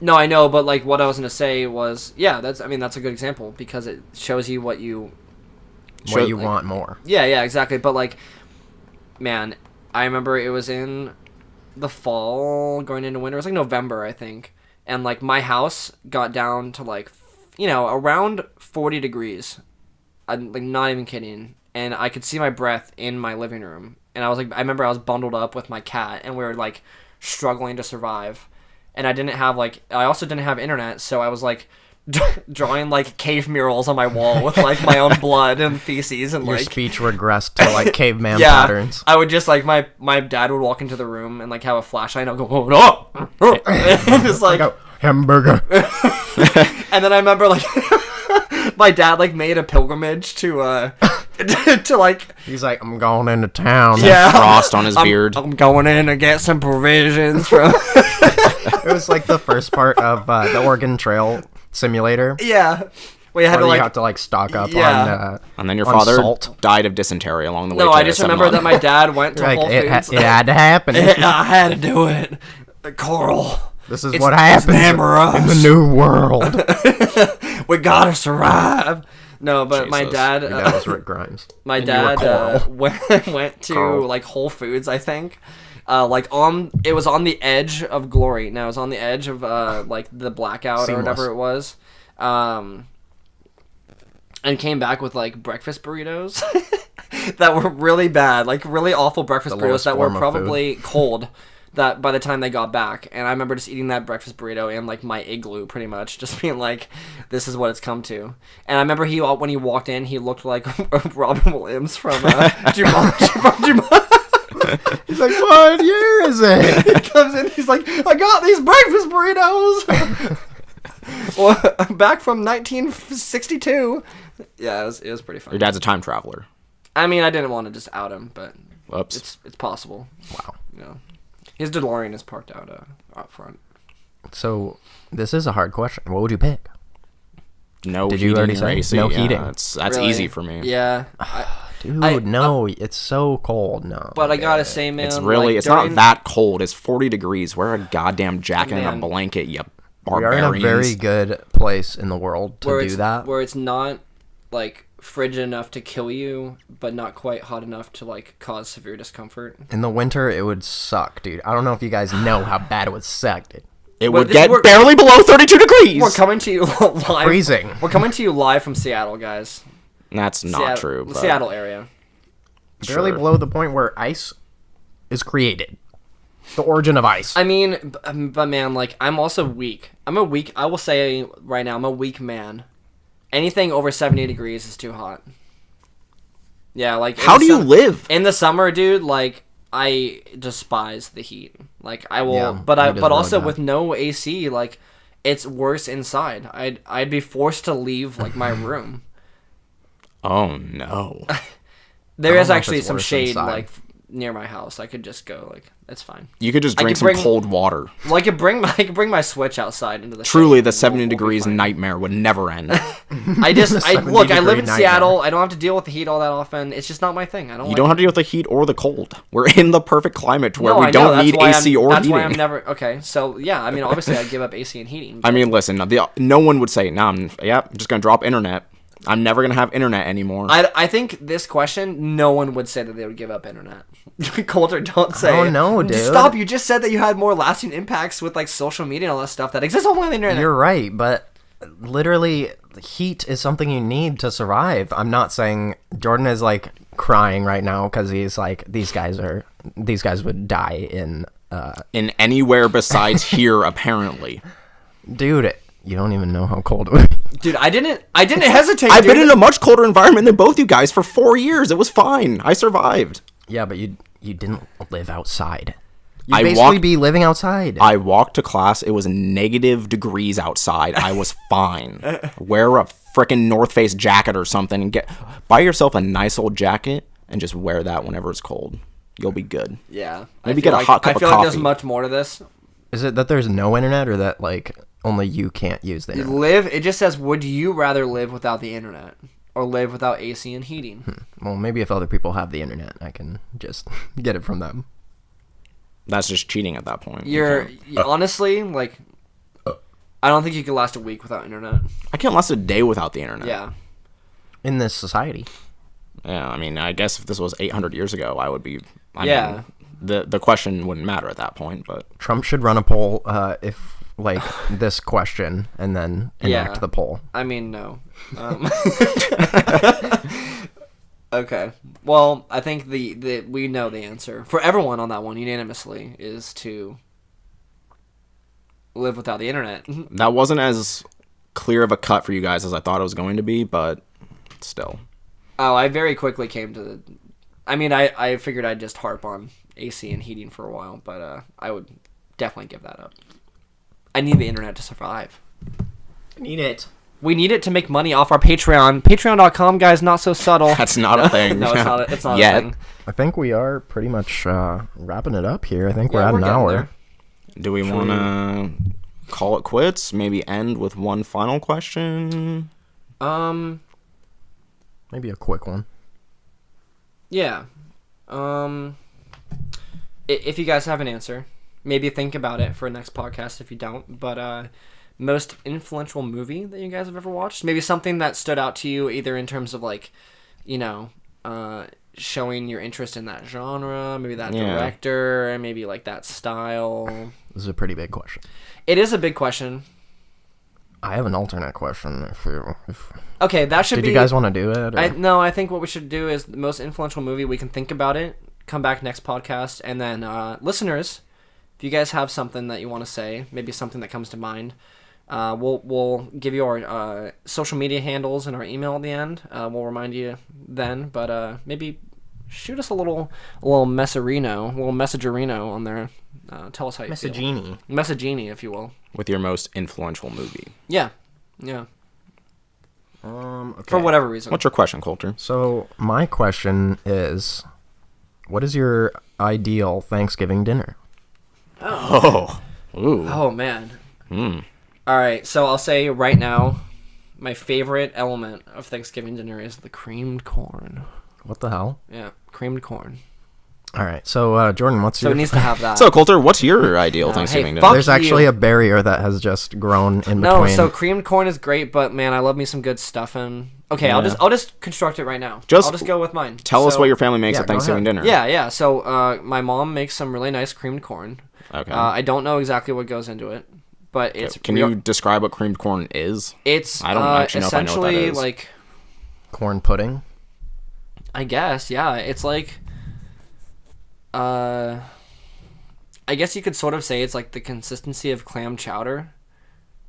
Speaker 3: No, I know, but like what I was gonna say was, yeah, that's a good example because it shows you what you
Speaker 1: want more.
Speaker 3: Yeah, exactly. But like, man, I remember it was in the fall going into winter. It was like November, I think, and like my house got down to like, around 40 degrees. I'm like not even kidding, and I could see my breath in my living room, and I remember I was bundled up with my cat, and we were like struggling to survive. And I also didn't have internet, so I was like drawing like cave murals on my wall with like my own blood and feces and
Speaker 1: Your
Speaker 3: like
Speaker 1: speech regressed to like caveman patterns.
Speaker 3: I would just like my dad would walk into the room and like have a flashlight and I'd go, oh, and just like
Speaker 1: hamburger.
Speaker 3: And then I remember like my dad like made a pilgrimage to to like
Speaker 1: he's like, I'm going into town.
Speaker 3: Yeah,
Speaker 2: frost on his beard.
Speaker 3: I'm going in to get some provisions from.
Speaker 1: It was like the first part of the Oregon Trail simulator.
Speaker 3: Yeah. Well, you
Speaker 1: have to like stock up on
Speaker 2: and then your
Speaker 1: on
Speaker 2: father
Speaker 1: salt.
Speaker 2: died of dysentery along the way.
Speaker 3: No, I just remember that my dad went to Whole Foods.
Speaker 1: It had to happen.
Speaker 3: I had to do it. Coral.
Speaker 1: This is what happens in the new world.
Speaker 3: We gotta survive. No, but
Speaker 2: Jesus.
Speaker 3: my dad.
Speaker 1: Your dad was Rick Grimes.
Speaker 3: My
Speaker 1: And you were
Speaker 3: dad
Speaker 1: Coral.
Speaker 3: went to
Speaker 2: Coral.
Speaker 3: like Whole Foods, I think. It was on the edge of glory. Now it was on the edge of like the blackout
Speaker 1: Seamless.
Speaker 3: or whatever it was. And came back with like breakfast burritos that were really bad, like really awful breakfast
Speaker 1: The
Speaker 3: burritos
Speaker 1: lowest
Speaker 3: that were
Speaker 1: form of
Speaker 3: probably cold. That by the time they got back, and I remember just eating that breakfast burrito in like my igloo, pretty much, just being like, "This is what it's come to." And I remember when he walked in, he looked like Robin Williams from Jumanji.
Speaker 1: He's like, what year is it?
Speaker 3: He comes in, he's like, I got these breakfast burritos. Well, back from 1962. Yeah, it was pretty fun.
Speaker 2: Your dad's a time traveler.
Speaker 3: I mean, I didn't want to just out him, but
Speaker 2: Whoops.
Speaker 3: it's possible.
Speaker 1: Wow.
Speaker 3: You know, his DeLorean is parked out front.
Speaker 1: So this is a hard question. What would you pick?
Speaker 2: No
Speaker 1: Did
Speaker 2: heating
Speaker 1: you already
Speaker 2: or
Speaker 1: say?
Speaker 2: AC.
Speaker 1: No
Speaker 2: Yeah,
Speaker 1: heating.
Speaker 2: that's
Speaker 3: Really?
Speaker 2: easy for me.
Speaker 3: Yeah.
Speaker 1: Dude, no, it's so cold. No.
Speaker 3: But I gotta say, man,
Speaker 2: It's really,
Speaker 3: like,
Speaker 2: it's
Speaker 3: during-
Speaker 2: not that cold. It's 40 degrees. Wear a goddamn jacket and
Speaker 3: Man.
Speaker 2: a blanket, you
Speaker 1: we are
Speaker 2: barbarians.
Speaker 1: in a very good place in the world to
Speaker 3: where
Speaker 1: do
Speaker 3: it's,
Speaker 1: that.
Speaker 3: where it's not like frigid enough to kill you, but not quite hot enough to like cause severe discomfort.
Speaker 1: In the winter, it would suck, dude. I don't know if you guys know how bad it would suck, dude.
Speaker 2: It
Speaker 3: But
Speaker 2: would
Speaker 3: this-
Speaker 2: get
Speaker 3: we're-
Speaker 2: barely below 32 degrees.
Speaker 3: We're coming to you live.
Speaker 1: Freezing.
Speaker 3: We're coming to you live from Seattle, guys.
Speaker 2: That's not
Speaker 3: Seattle,
Speaker 2: true.
Speaker 3: The
Speaker 2: but
Speaker 3: Seattle area.
Speaker 1: Barely
Speaker 2: sure.
Speaker 1: below the point where ice is created. The origin of ice.
Speaker 3: I mean, but man, like I'm also weak. I will say right now, I'm a weak man. Anything over 70 degrees is too hot. Yeah, like in
Speaker 2: How
Speaker 3: the
Speaker 2: do you
Speaker 3: sum-
Speaker 2: live?
Speaker 3: in the summer, dude? Like I despise the heat. Like I will,
Speaker 1: Yeah,
Speaker 3: but
Speaker 1: he does
Speaker 3: also
Speaker 1: really bad.
Speaker 3: with no AC, like it's worse inside. I'd be forced to leave like my room.
Speaker 2: Oh, no.
Speaker 3: There
Speaker 1: don't
Speaker 3: is
Speaker 1: know if
Speaker 3: actually
Speaker 1: it's
Speaker 3: some
Speaker 1: worse
Speaker 3: shade
Speaker 1: inside.
Speaker 3: like near my house. I could just go like that's fine.
Speaker 2: You could just
Speaker 3: I
Speaker 2: drink
Speaker 3: could
Speaker 2: some
Speaker 3: bring-
Speaker 2: cold water.
Speaker 3: Well, I could bring my Switch outside into the
Speaker 2: Truly,
Speaker 3: shade
Speaker 2: the
Speaker 3: and
Speaker 2: 70
Speaker 3: we'll be
Speaker 2: degrees
Speaker 3: fine.
Speaker 2: nightmare would never end.
Speaker 3: I just,
Speaker 1: The
Speaker 3: I
Speaker 1: 70
Speaker 3: look. I live
Speaker 1: degree
Speaker 3: in
Speaker 1: nightmare.
Speaker 3: Seattle. I don't have to deal with the heat all that often. It's just not my thing. I don't.
Speaker 2: You
Speaker 3: like
Speaker 2: don't
Speaker 3: it.
Speaker 2: have to deal with the heat or the cold. We're in the perfect climate to where
Speaker 3: No,
Speaker 2: we
Speaker 3: I know,
Speaker 2: don't
Speaker 3: that's
Speaker 2: need
Speaker 3: why
Speaker 2: AC or
Speaker 3: That's
Speaker 2: heating.
Speaker 3: why I'm never. Okay, so yeah, I mean, obviously, I'd give up AC and heating.
Speaker 2: I mean, listen, no one would say, "Nah, I'm just gonna drop internet. I'm never gonna have internet anymore."
Speaker 3: I think this question, no one would say that they would give up internet. Coulter, don't say.
Speaker 1: don't
Speaker 3: it.
Speaker 1: know, dude.
Speaker 3: Stop! You just said that you had more lasting impacts with like social media and all that stuff that exists only on the internet.
Speaker 1: You're right, but literally, heat is something you need to survive. I'm not saying Jordan is like crying right now because he's like these guys would die in.
Speaker 2: In anywhere besides here, apparently.
Speaker 1: Dude, you don't even know how cold it would be.
Speaker 3: Dude, I didn't hesitate.
Speaker 2: I've
Speaker 3: dude.
Speaker 2: been in a much colder environment than both you guys for 4 years. It was fine. I survived.
Speaker 1: Yeah, but you didn't live outside. You'd
Speaker 2: I
Speaker 1: basically
Speaker 2: walked-
Speaker 1: be living outside.
Speaker 2: I walked to class. It was negative degrees outside. I was fine. Wear a frickin' North Face jacket or something and buy yourself a nice old jacket and just wear that whenever it's cold. You'll be good.
Speaker 3: Yeah.
Speaker 2: Maybe
Speaker 3: I feel
Speaker 2: get a hot cup
Speaker 3: I
Speaker 2: of
Speaker 3: feel like there's
Speaker 2: coffee.
Speaker 3: much more to this.
Speaker 1: Is it that there's no internet or that like only you can't use the internet?
Speaker 3: It just says, would you rather live without the internet or live without AC and heating?
Speaker 1: Well, maybe if other people have the internet, I can just get it from them.
Speaker 2: That's just cheating at that point.
Speaker 3: Honestly, like, I don't think you could last a week without internet.
Speaker 2: I can't last a day without the internet.
Speaker 3: Yeah.
Speaker 1: In this society.
Speaker 2: Yeah, I mean, I guess if this was 800 years ago, I would be... I
Speaker 3: Yeah.
Speaker 2: mean, the question wouldn't matter at that point, but...
Speaker 1: Trump should run a poll if, like, this question, and then enact
Speaker 3: Yeah.
Speaker 1: the poll.
Speaker 3: I mean, no. Okay. Well, I think the we know the answer. For everyone on that one, unanimously, is to live without the internet.
Speaker 2: That wasn't as clear of a cut for you guys as I thought it was going to be, but still.
Speaker 3: Oh, I very quickly came to the... I mean, I figured I'd just harp on AC and heating for a while, but I would definitely give that up. I need the internet to survive.
Speaker 1: I need it.
Speaker 3: We need it to make money off our Patreon. Patreon.com, guys, not so subtle.
Speaker 2: That's not a thing.
Speaker 3: No, it's not
Speaker 2: Yet.
Speaker 3: a thing.
Speaker 1: I think we are pretty much wrapping it up here. I think we're
Speaker 3: Yeah,
Speaker 1: at an
Speaker 3: getting
Speaker 1: hour.
Speaker 3: there.
Speaker 2: Do we want to call it quits? Maybe end with one final question?
Speaker 1: Maybe a quick one.
Speaker 3: Yeah. If you guys have an answer, maybe think about it for next podcast if you don't. But most influential movie that you guys have ever watched? Maybe something that stood out to you either in terms of like, showing your interest in that genre, maybe that director, and maybe like that style.
Speaker 1: This is a pretty big question.
Speaker 3: It is a big question.
Speaker 1: I have an alternate question. If
Speaker 3: Okay, that should be...
Speaker 1: Did you guys want to do it? Or?
Speaker 3: No, I think what we should do is the most influential movie. We can think about it, come back next podcast, and then listeners, if you guys have something that you want to say, maybe something that comes to mind, we'll give you our social media handles and our email at the end. We'll remind you then, but maybe shoot us a little messagerino on there. Tell us how you feel. Messagini, if you will.
Speaker 2: With your most influential movie.
Speaker 3: Yeah.
Speaker 1: Okay.
Speaker 3: For whatever reason.
Speaker 2: What's your question, Coulter?
Speaker 1: So my question is, what is your ideal Thanksgiving dinner?
Speaker 2: Oh. Ooh.
Speaker 3: Oh, man. All right, so I'll say right now, my favorite element of Thanksgiving dinner is the creamed corn.
Speaker 1: What the hell?
Speaker 3: Yeah, creamed corn.
Speaker 1: All right, so Jordan, what's
Speaker 3: So
Speaker 1: your...
Speaker 3: it needs to have that.
Speaker 2: So, Coulter, what's your ideal Thanksgiving dinner?
Speaker 3: fuck
Speaker 1: There's actually
Speaker 3: you.
Speaker 1: a barrier that has just grown in
Speaker 3: No,
Speaker 1: between.
Speaker 3: so creamed corn is great, but man, I love me some good stuffing. Okay,
Speaker 2: Yeah.
Speaker 3: I'll just construct it right now.
Speaker 2: Just
Speaker 3: I'll just go with mine.
Speaker 2: Tell us
Speaker 3: So-
Speaker 2: what your family makes
Speaker 1: Yeah,
Speaker 2: at
Speaker 1: go
Speaker 2: Thanksgiving
Speaker 1: ahead.
Speaker 2: dinner.
Speaker 3: Yeah. So my mom makes some really nice creamed corn.
Speaker 2: Okay.
Speaker 3: I don't know exactly what goes into it, but it's
Speaker 2: Can you describe what creamed corn is?
Speaker 3: It's
Speaker 2: I don't actually know if I know what that
Speaker 3: essentially
Speaker 2: is.
Speaker 3: like,
Speaker 1: Corn pudding?
Speaker 3: I guess, yeah. It's like, I guess you could sort of say it's like the consistency of clam chowder,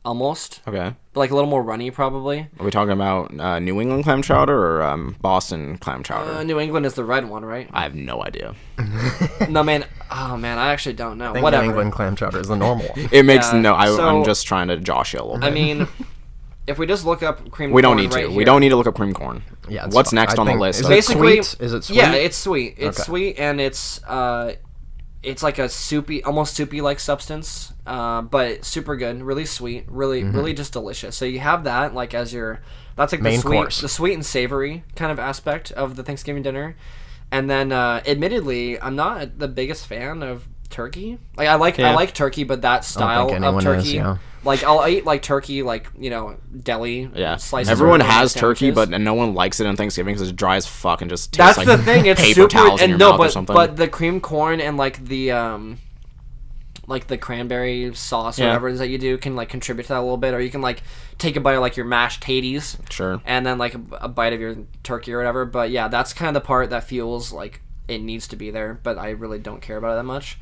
Speaker 3: almost,
Speaker 2: Okay.
Speaker 3: but like a little more runny probably.
Speaker 2: Are we talking about New England clam chowder or Boston clam chowder?
Speaker 3: New England is the red one, right?
Speaker 2: I have no idea.
Speaker 3: No, man. Oh, man, I actually don't know.
Speaker 1: I think
Speaker 3: Whatever.
Speaker 1: New England clam chowder is the normal one.
Speaker 2: It makes
Speaker 3: Yeah,
Speaker 2: I'm
Speaker 3: so-
Speaker 2: just trying to josh you a little bit.
Speaker 3: I mean, if we just look up cream
Speaker 2: we don't
Speaker 3: corn
Speaker 2: need
Speaker 3: right
Speaker 2: to.
Speaker 3: here,
Speaker 2: We don't need to look up cream corn.
Speaker 1: Yeah. it's
Speaker 2: What's
Speaker 1: fine.
Speaker 2: next
Speaker 1: I
Speaker 2: on the
Speaker 1: think-
Speaker 2: list?
Speaker 1: Is
Speaker 3: Basically-
Speaker 1: it sweet? Is it sweet?
Speaker 3: Yeah, it's sweet. It's
Speaker 1: Okay.
Speaker 3: sweet, and it's like a soupy, almost soupy-like substance, but super good, really sweet, really just delicious. So you have that like as your, that's like
Speaker 1: Main
Speaker 3: the sweet,
Speaker 1: course.
Speaker 3: the sweet and savory kind of aspect of the Thanksgiving dinner. And then, admittedly, I'm not the biggest fan of turkey. Like I like turkey, but that style
Speaker 1: think
Speaker 3: of
Speaker 1: anyone
Speaker 3: turkey,
Speaker 1: is, yeah.
Speaker 3: like I'll eat like turkey, like deli.
Speaker 2: Yeah.
Speaker 3: Slices.
Speaker 2: Everyone
Speaker 3: or
Speaker 2: has turkey,
Speaker 3: sandwiches.
Speaker 2: but no one likes it on Thanksgiving because it's dry as fuck and just tastes
Speaker 3: That's
Speaker 2: like
Speaker 3: the thing. It's
Speaker 2: paper
Speaker 3: super,
Speaker 2: towels in
Speaker 3: and
Speaker 2: your
Speaker 3: no,
Speaker 2: mouth or something.
Speaker 3: but the cream corn and like the cranberry sauce or
Speaker 2: Yeah.
Speaker 3: whatever it is that you do can like contribute to that a little bit, or you can like take a bite of like your mashed taties,
Speaker 2: Sure.
Speaker 3: and then like a bite of your turkey or whatever. But yeah, that's kind of the part that feels like it needs to be there, but I really don't care about it that much.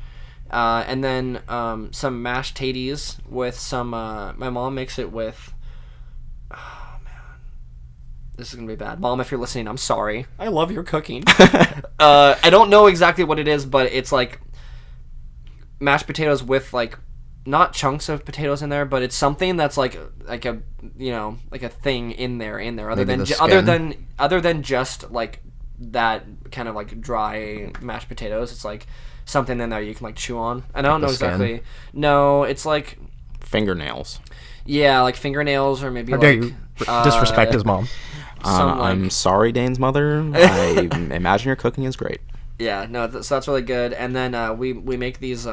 Speaker 3: And then some mashed taties with some. My mom makes it with. Oh man, this is gonna be bad. Mom, if you're listening, I'm sorry. I love your cooking. I don't know exactly what it is, but it's like mashed potatoes with like not chunks of potatoes in there, but it's something that's like a like a thing in there other
Speaker 1: Maybe
Speaker 3: than
Speaker 1: the
Speaker 3: other than just like that kind of like dry mashed potatoes. It's like something in there you can like chew on. And I don't know
Speaker 1: The skin?
Speaker 3: exactly. No, it's like
Speaker 2: Fingernails.
Speaker 3: yeah, like fingernails or maybe
Speaker 1: How
Speaker 3: like
Speaker 1: dare you disrespect his mom?
Speaker 3: some, like-
Speaker 2: I'm sorry, Dane's mother. I imagine your cooking is great.
Speaker 3: Yeah, no, so that's really good. And then we make these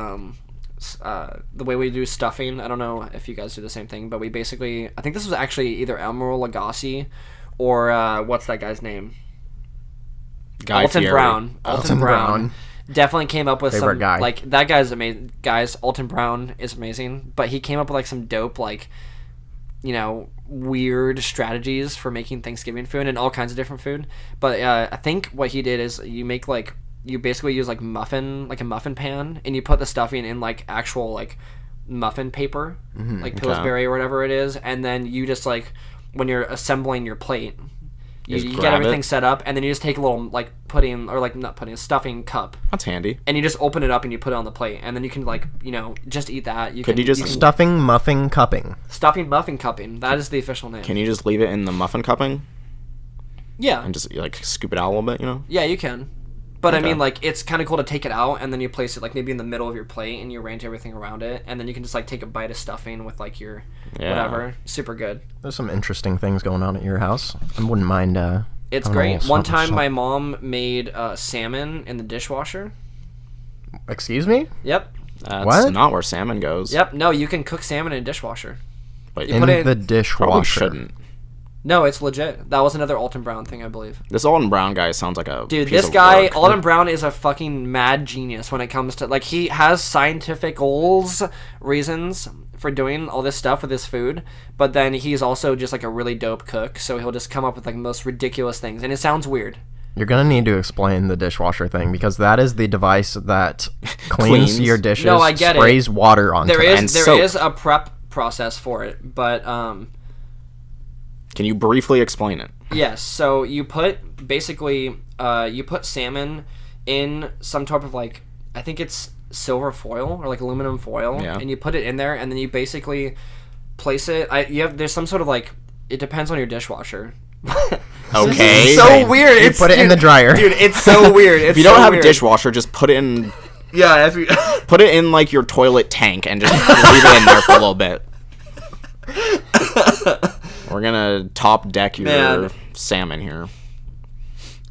Speaker 3: the way we do stuffing. I don't know if you guys do the same thing, but we basically, I think this was actually either Elmer Lagasse or what's that guy's name?
Speaker 2: Guy
Speaker 3: Alton
Speaker 2: Fieri.
Speaker 3: Brown.
Speaker 1: Alton Brown.
Speaker 3: Definitely came up with
Speaker 1: Favorite
Speaker 3: some
Speaker 1: guy.
Speaker 3: like that guy's amazing. Guys, Alton Brown is amazing, but he came up with like some dope like, you know, weird strategies for making Thanksgiving food and all kinds of different food. But I think what he did is you basically use like a muffin pan, and you put the stuffing in like actual like muffin paper, like Pillsbury or whatever it is, and then you just like when you're assembling your plate, you get everything set up, and then you just take a little like pudding or like not pudding, a stuffing cup.
Speaker 2: That's handy.
Speaker 3: And you just open it up and you put it on the plate, and then you can like just eat that. You can
Speaker 1: Stuffing muffin cupping.
Speaker 3: stuffing muffin cupping. That is the official name.
Speaker 2: Can you just leave it in the muffin cupping
Speaker 3: Yeah,
Speaker 2: and just like scoop it out a little bit? You know.
Speaker 3: yeah, you can. But I
Speaker 2: Okay.
Speaker 3: mean, like, it's kind of cool to take it out, and then you place it, like, maybe in the middle of your plate, and you arrange everything around it, and then you can just, like, take a bite of stuffing with, like, your whatever. Super good.
Speaker 1: There's some interesting things going on at your house. I wouldn't mind.
Speaker 3: It's
Speaker 1: having a
Speaker 3: great.
Speaker 1: little
Speaker 3: One
Speaker 1: something,
Speaker 3: time,
Speaker 1: something.
Speaker 3: my mom made salmon in the dishwasher.
Speaker 1: Excuse me?
Speaker 3: Yep.
Speaker 2: That's
Speaker 1: What?
Speaker 2: not where salmon goes.
Speaker 3: Yep. No, you can cook salmon in a dishwasher.
Speaker 2: But
Speaker 3: You
Speaker 1: In
Speaker 3: put it-
Speaker 1: the
Speaker 2: probably
Speaker 1: dishwasher.
Speaker 2: shouldn't.
Speaker 3: No, it's legit. That was another Alton Brown thing, I believe.
Speaker 2: This Alton Brown guy sounds like a
Speaker 3: Dude,
Speaker 2: piece
Speaker 3: this
Speaker 2: of
Speaker 3: guy,
Speaker 2: work.
Speaker 3: Alton Brown, is a fucking mad genius when it comes to, like, he has scientific goals, reasons for doing all this stuff with his food, but then he's also just, like, a really dope cook, so he'll just come up with, like, the most ridiculous things, and it sounds weird.
Speaker 1: You're gonna need to explain the dishwasher thing because that is the device that cleans
Speaker 2: Cleans.
Speaker 1: your dishes,
Speaker 3: No, I get it.
Speaker 1: sprays water onto
Speaker 3: There
Speaker 1: them.
Speaker 3: is
Speaker 2: And
Speaker 3: there is
Speaker 2: soap.
Speaker 3: a prep process for it, but,
Speaker 2: Can you briefly explain it?
Speaker 3: yes, so you put, basically, you put salmon in some type of, like, I think it's silver foil or like aluminum foil,
Speaker 2: Yeah.
Speaker 3: and you put it in there, and then you basically place it. There's some sort of like, it depends on your dishwasher.
Speaker 2: Okay.
Speaker 3: It's so weird.
Speaker 1: You put it in the dryer.
Speaker 3: dude. It's so weird. It's
Speaker 2: If you don't
Speaker 3: so
Speaker 2: have
Speaker 3: weird.
Speaker 2: a dishwasher, just put it in.
Speaker 3: Yeah, if you,
Speaker 2: Put it in like your toilet tank and just leave it in there for a little bit. We're gonna top deck your
Speaker 3: Man.
Speaker 2: salmon here.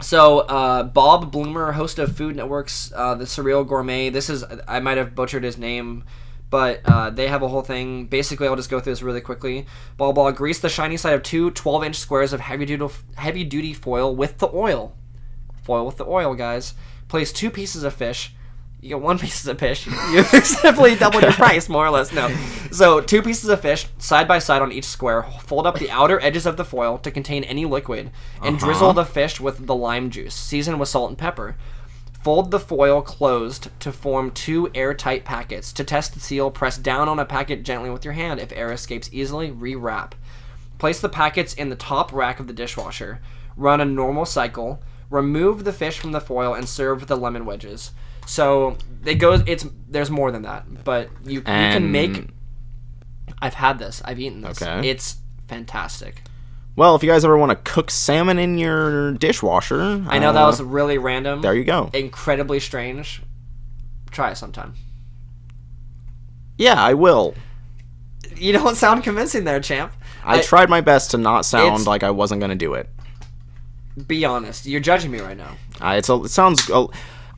Speaker 3: So, Bob Bloomer, host of Food Network's The Surreal Gourmet. This is, I might have butchered his name, but they have a whole thing. Basically, I'll just go through this really quickly. Blah, blah, grease the shiny side of two 12-inch squares of heavy-duty foil with the oil. Foil with the oil, guys. Place 2 pieces of fish. You get 1 piece of fish. You simply double your price, more or less. No. So, 2 pieces of fish, side by side on each square. Fold up the outer edges of the foil to contain any liquid, and drizzle the fish with the lime juice. Season with salt and pepper. Fold the foil closed to form 2 airtight packets. To test the seal, press down on a packet gently with your hand. If air escapes easily, re-wrap. Place the packets in the top rack of the dishwasher. Run a normal cycle. Remove the fish from the foil and serve with the lemon wedges. So there's more than that, but you can make. I've had this. I've eaten this.
Speaker 2: Okay.
Speaker 3: It's fantastic.
Speaker 2: Well, if you guys ever want to cook salmon in your dishwasher,
Speaker 3: I know that was really random.
Speaker 2: there you go.
Speaker 3: Incredibly strange. Try it sometime.
Speaker 2: Yeah, I will.
Speaker 3: You don't sound convincing there, champ.
Speaker 2: I tried my best to not sound
Speaker 3: It's-
Speaker 2: like I wasn't gonna do it.
Speaker 3: Be honest. You're judging me right now.
Speaker 2: It sounds.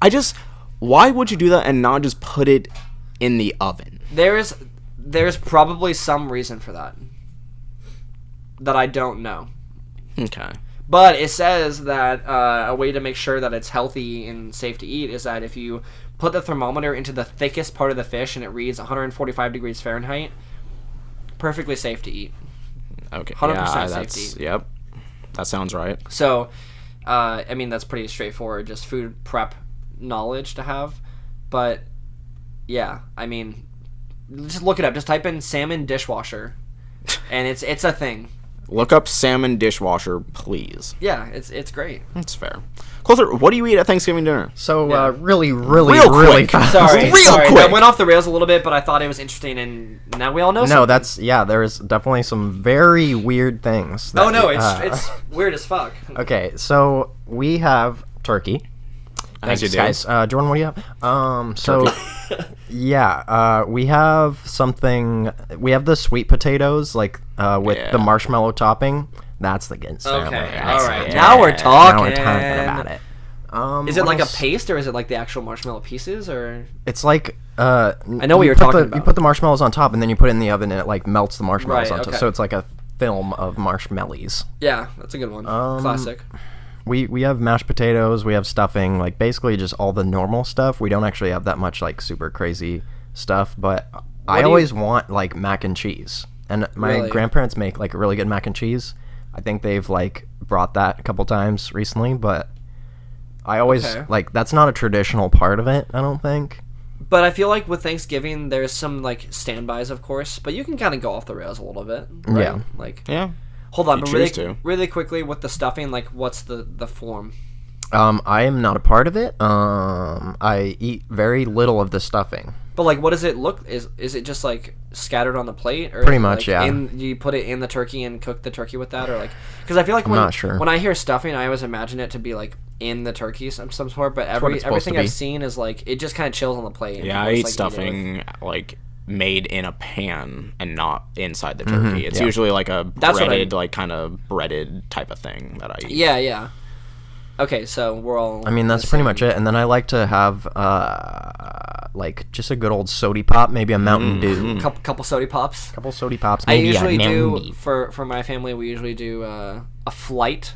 Speaker 2: I just. Why would you do that and not just put it in the oven?
Speaker 3: There's probably some reason for that I don't know.
Speaker 2: Okay.
Speaker 3: But it says that a way to make sure that it's healthy and safe to eat is that if you put the thermometer into the thickest part of the fish and it reads 145 degrees Fahrenheit, perfectly safe to eat.
Speaker 2: Okay.
Speaker 3: 100%
Speaker 2: that's
Speaker 3: safety.
Speaker 2: Yep. That sounds right.
Speaker 3: So, I mean, that's pretty straightforward, just food prep knowledge to have. But, yeah, I mean, just look it up. Just type in salmon dishwasher, and it's a thing.
Speaker 2: Look up salmon dishwasher, please.
Speaker 3: Yeah, it's great.
Speaker 2: That's fair. Closer, what do you eat at Thanksgiving dinner?
Speaker 1: So
Speaker 3: Yeah.
Speaker 1: really
Speaker 2: Real quick.
Speaker 1: fast.
Speaker 3: Sorry,
Speaker 2: Real
Speaker 3: sorry.
Speaker 2: quick.
Speaker 3: That went off the rails a little bit, but I thought it was interesting, and now we all know.
Speaker 1: No,
Speaker 3: something.
Speaker 1: there's definitely some very weird things.
Speaker 3: Oh no,
Speaker 1: that,
Speaker 3: it's weird as fuck.
Speaker 1: Okay, so we have turkey.
Speaker 2: As you do.
Speaker 1: Guys. Jordan, what do you have? So, yeah, we have something. We have the sweet potatoes, like with
Speaker 2: Yeah.
Speaker 1: the marshmallow topping. That's the good stuff.
Speaker 3: Okay,
Speaker 1: right there.
Speaker 3: all right.
Speaker 2: yeah.
Speaker 3: Now we're talking.
Speaker 1: Now we're talking about it.
Speaker 3: Is it
Speaker 1: what
Speaker 3: like
Speaker 1: else?
Speaker 3: a paste, or is it like the actual marshmallow pieces, or?
Speaker 1: It's like
Speaker 3: I know what you're talking about.
Speaker 1: You put the marshmallows on top, and then you put it in the oven, and it like melts the marshmallows
Speaker 3: Right,
Speaker 1: onto.
Speaker 3: okay.
Speaker 1: So it's like a film of marshmallows.
Speaker 3: Yeah, that's a good one. Classic.
Speaker 1: We have mashed potatoes, we have stuffing, like basically just all the normal stuff. We don't actually have that much like super crazy stuff, but I
Speaker 3: do you-
Speaker 1: always want like mac and cheese. And my
Speaker 3: Really?
Speaker 1: grandparents make like really good mac and cheese. I think they've like brought that a couple times recently, but I always
Speaker 3: Okay.
Speaker 1: like that's not a traditional part of it, I don't think.
Speaker 3: But I feel like with Thanksgiving, there's some like standbys, of course, but you can kind of go off the rails a little bit. Right?
Speaker 1: Yeah.
Speaker 3: Like,
Speaker 2: Yeah.
Speaker 3: hold on,
Speaker 2: If
Speaker 3: but
Speaker 2: you
Speaker 3: really,
Speaker 2: choose to.
Speaker 3: really quickly with the stuffing, like, what's the form?
Speaker 1: I am not a part of it. I eat very little of the stuffing.
Speaker 3: But like, what does it look? Is it just like scattered on the plate, or
Speaker 1: Pretty
Speaker 3: is it,
Speaker 1: much,
Speaker 3: like,
Speaker 1: yeah.
Speaker 3: you put it in the turkey and cook the turkey with that, or like, because I feel like when
Speaker 1: not sure.
Speaker 3: when I hear stuffing, I always imagine it to be like in the turkey some sort. But
Speaker 1: what it's supposed
Speaker 3: everything
Speaker 1: to
Speaker 3: I've
Speaker 1: be.
Speaker 3: seen is like it just kind of chills on the plate. and
Speaker 2: Yeah,
Speaker 3: people
Speaker 2: I
Speaker 3: just,
Speaker 2: eat
Speaker 3: like, it with-
Speaker 2: stuffing like made in a pan and not inside the turkey. It's
Speaker 1: yeah.
Speaker 2: usually like a
Speaker 3: That's what I-
Speaker 2: breaded, like kind of breaded type of thing that I eat.
Speaker 3: Yeah, yeah. Okay, so we're all.
Speaker 1: I mean, that's
Speaker 3: the
Speaker 1: pretty
Speaker 3: same.
Speaker 1: much it. And then I like to have like just a good old sody pop, maybe a Mountain Dew.
Speaker 3: Couple soda pops.
Speaker 1: Couple sody pops,
Speaker 3: I
Speaker 1: maybe
Speaker 3: usually
Speaker 1: a
Speaker 3: do
Speaker 1: Mountain Dew.
Speaker 3: for my family. We usually do a flight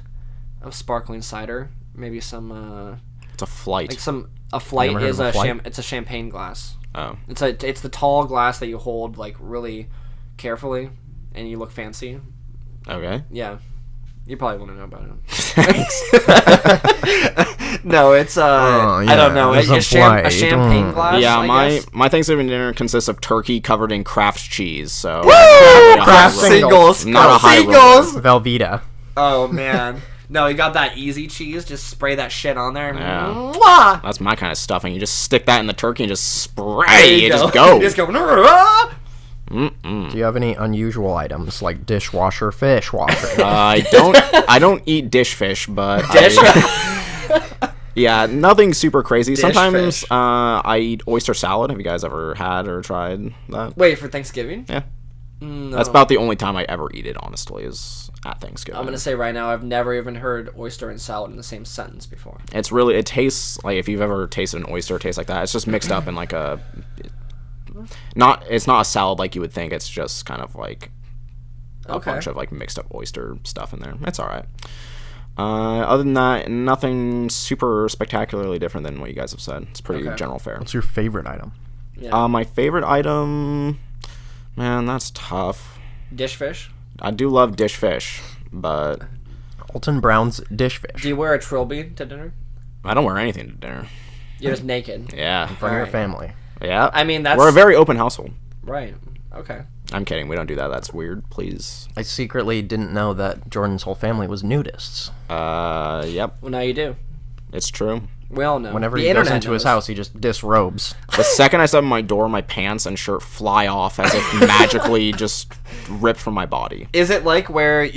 Speaker 3: of sparkling cider, maybe some
Speaker 2: It's a flight.
Speaker 3: like some a flight
Speaker 1: Never heard
Speaker 3: is
Speaker 1: of a
Speaker 3: a
Speaker 1: flight?
Speaker 3: it's a champagne glass.
Speaker 2: Oh.
Speaker 3: It's the tall glass that you hold like really carefully, and you look fancy.
Speaker 2: Okay.
Speaker 3: Yeah, you probably want to know about it.
Speaker 2: Thanks.
Speaker 3: No, it's I don't know.
Speaker 1: there's
Speaker 3: A,
Speaker 1: a
Speaker 3: a
Speaker 1: flight.
Speaker 3: champagne glass.
Speaker 2: Yeah,
Speaker 3: I guess.
Speaker 2: my Thanksgiving dinner consists of turkey covered in Kraft cheese. So
Speaker 1: Kraft
Speaker 3: singles.
Speaker 2: Not a high
Speaker 3: Singles.
Speaker 2: roller.
Speaker 1: Velveeta.
Speaker 3: Oh man. No, you got that easy cheese. Just spray that shit on there.
Speaker 2: Yeah.
Speaker 3: Mwah!
Speaker 2: That's my kind of stuffing. You just stick that in the turkey and just spray.
Speaker 3: There
Speaker 2: You just
Speaker 3: You
Speaker 2: go.
Speaker 3: just go. "Rah!"
Speaker 1: Do you have any unusual items like dishwasher, fish washer?
Speaker 2: I don't eat dish fish, but
Speaker 3: Dish.
Speaker 2: yeah, nothing super crazy. Sometimes
Speaker 3: fish.
Speaker 2: I eat oyster salad. Have you guys ever had or tried that?
Speaker 3: Wait for Thanksgiving.
Speaker 2: Yeah,
Speaker 3: No.
Speaker 2: that's about the only time I ever eat it. Honestly, is at Thanksgiving.
Speaker 3: I'm gonna say right now, I've never even heard oyster and salad in the same sentence before.
Speaker 2: It's really, it tastes like, if you've ever tasted an oyster, it tastes like that. It's just mixed up in like it's not a salad like you would think. It's just kind of like a
Speaker 3: Okay.
Speaker 2: bunch of like mixed up oyster stuff in there. It's all right. Other than that, nothing super spectacularly different than what you guys have said. It's pretty
Speaker 3: Okay.
Speaker 2: general fare.
Speaker 1: What's your favorite item?
Speaker 3: Yeah.
Speaker 2: My favorite item, man, that's tough.
Speaker 3: Dish fish.
Speaker 2: I do love dish fish, but
Speaker 1: Alton Brown's dish fish.
Speaker 3: Do you wear a trilby to dinner?
Speaker 2: I don't wear anything to dinner.
Speaker 3: You're just naked.
Speaker 2: Yeah.
Speaker 1: For your
Speaker 3: Alright.
Speaker 1: family.
Speaker 2: Yeah.
Speaker 3: I mean, that's
Speaker 2: We're a very open household.
Speaker 3: right. Okay.
Speaker 2: I'm kidding. We don't do that. That's weird. Please.
Speaker 1: I secretly didn't know that Jordan's whole family was nudists.
Speaker 2: Yep.
Speaker 3: Well, now you do.
Speaker 2: It's true.
Speaker 3: We all know.
Speaker 1: Whenever
Speaker 3: The
Speaker 1: he goes
Speaker 3: internet
Speaker 1: into his
Speaker 3: knows.
Speaker 1: house, he just disrobes.
Speaker 2: The second I step in my door, my pants and shirt fly off as if magically just ripped from my body.
Speaker 3: Is it like where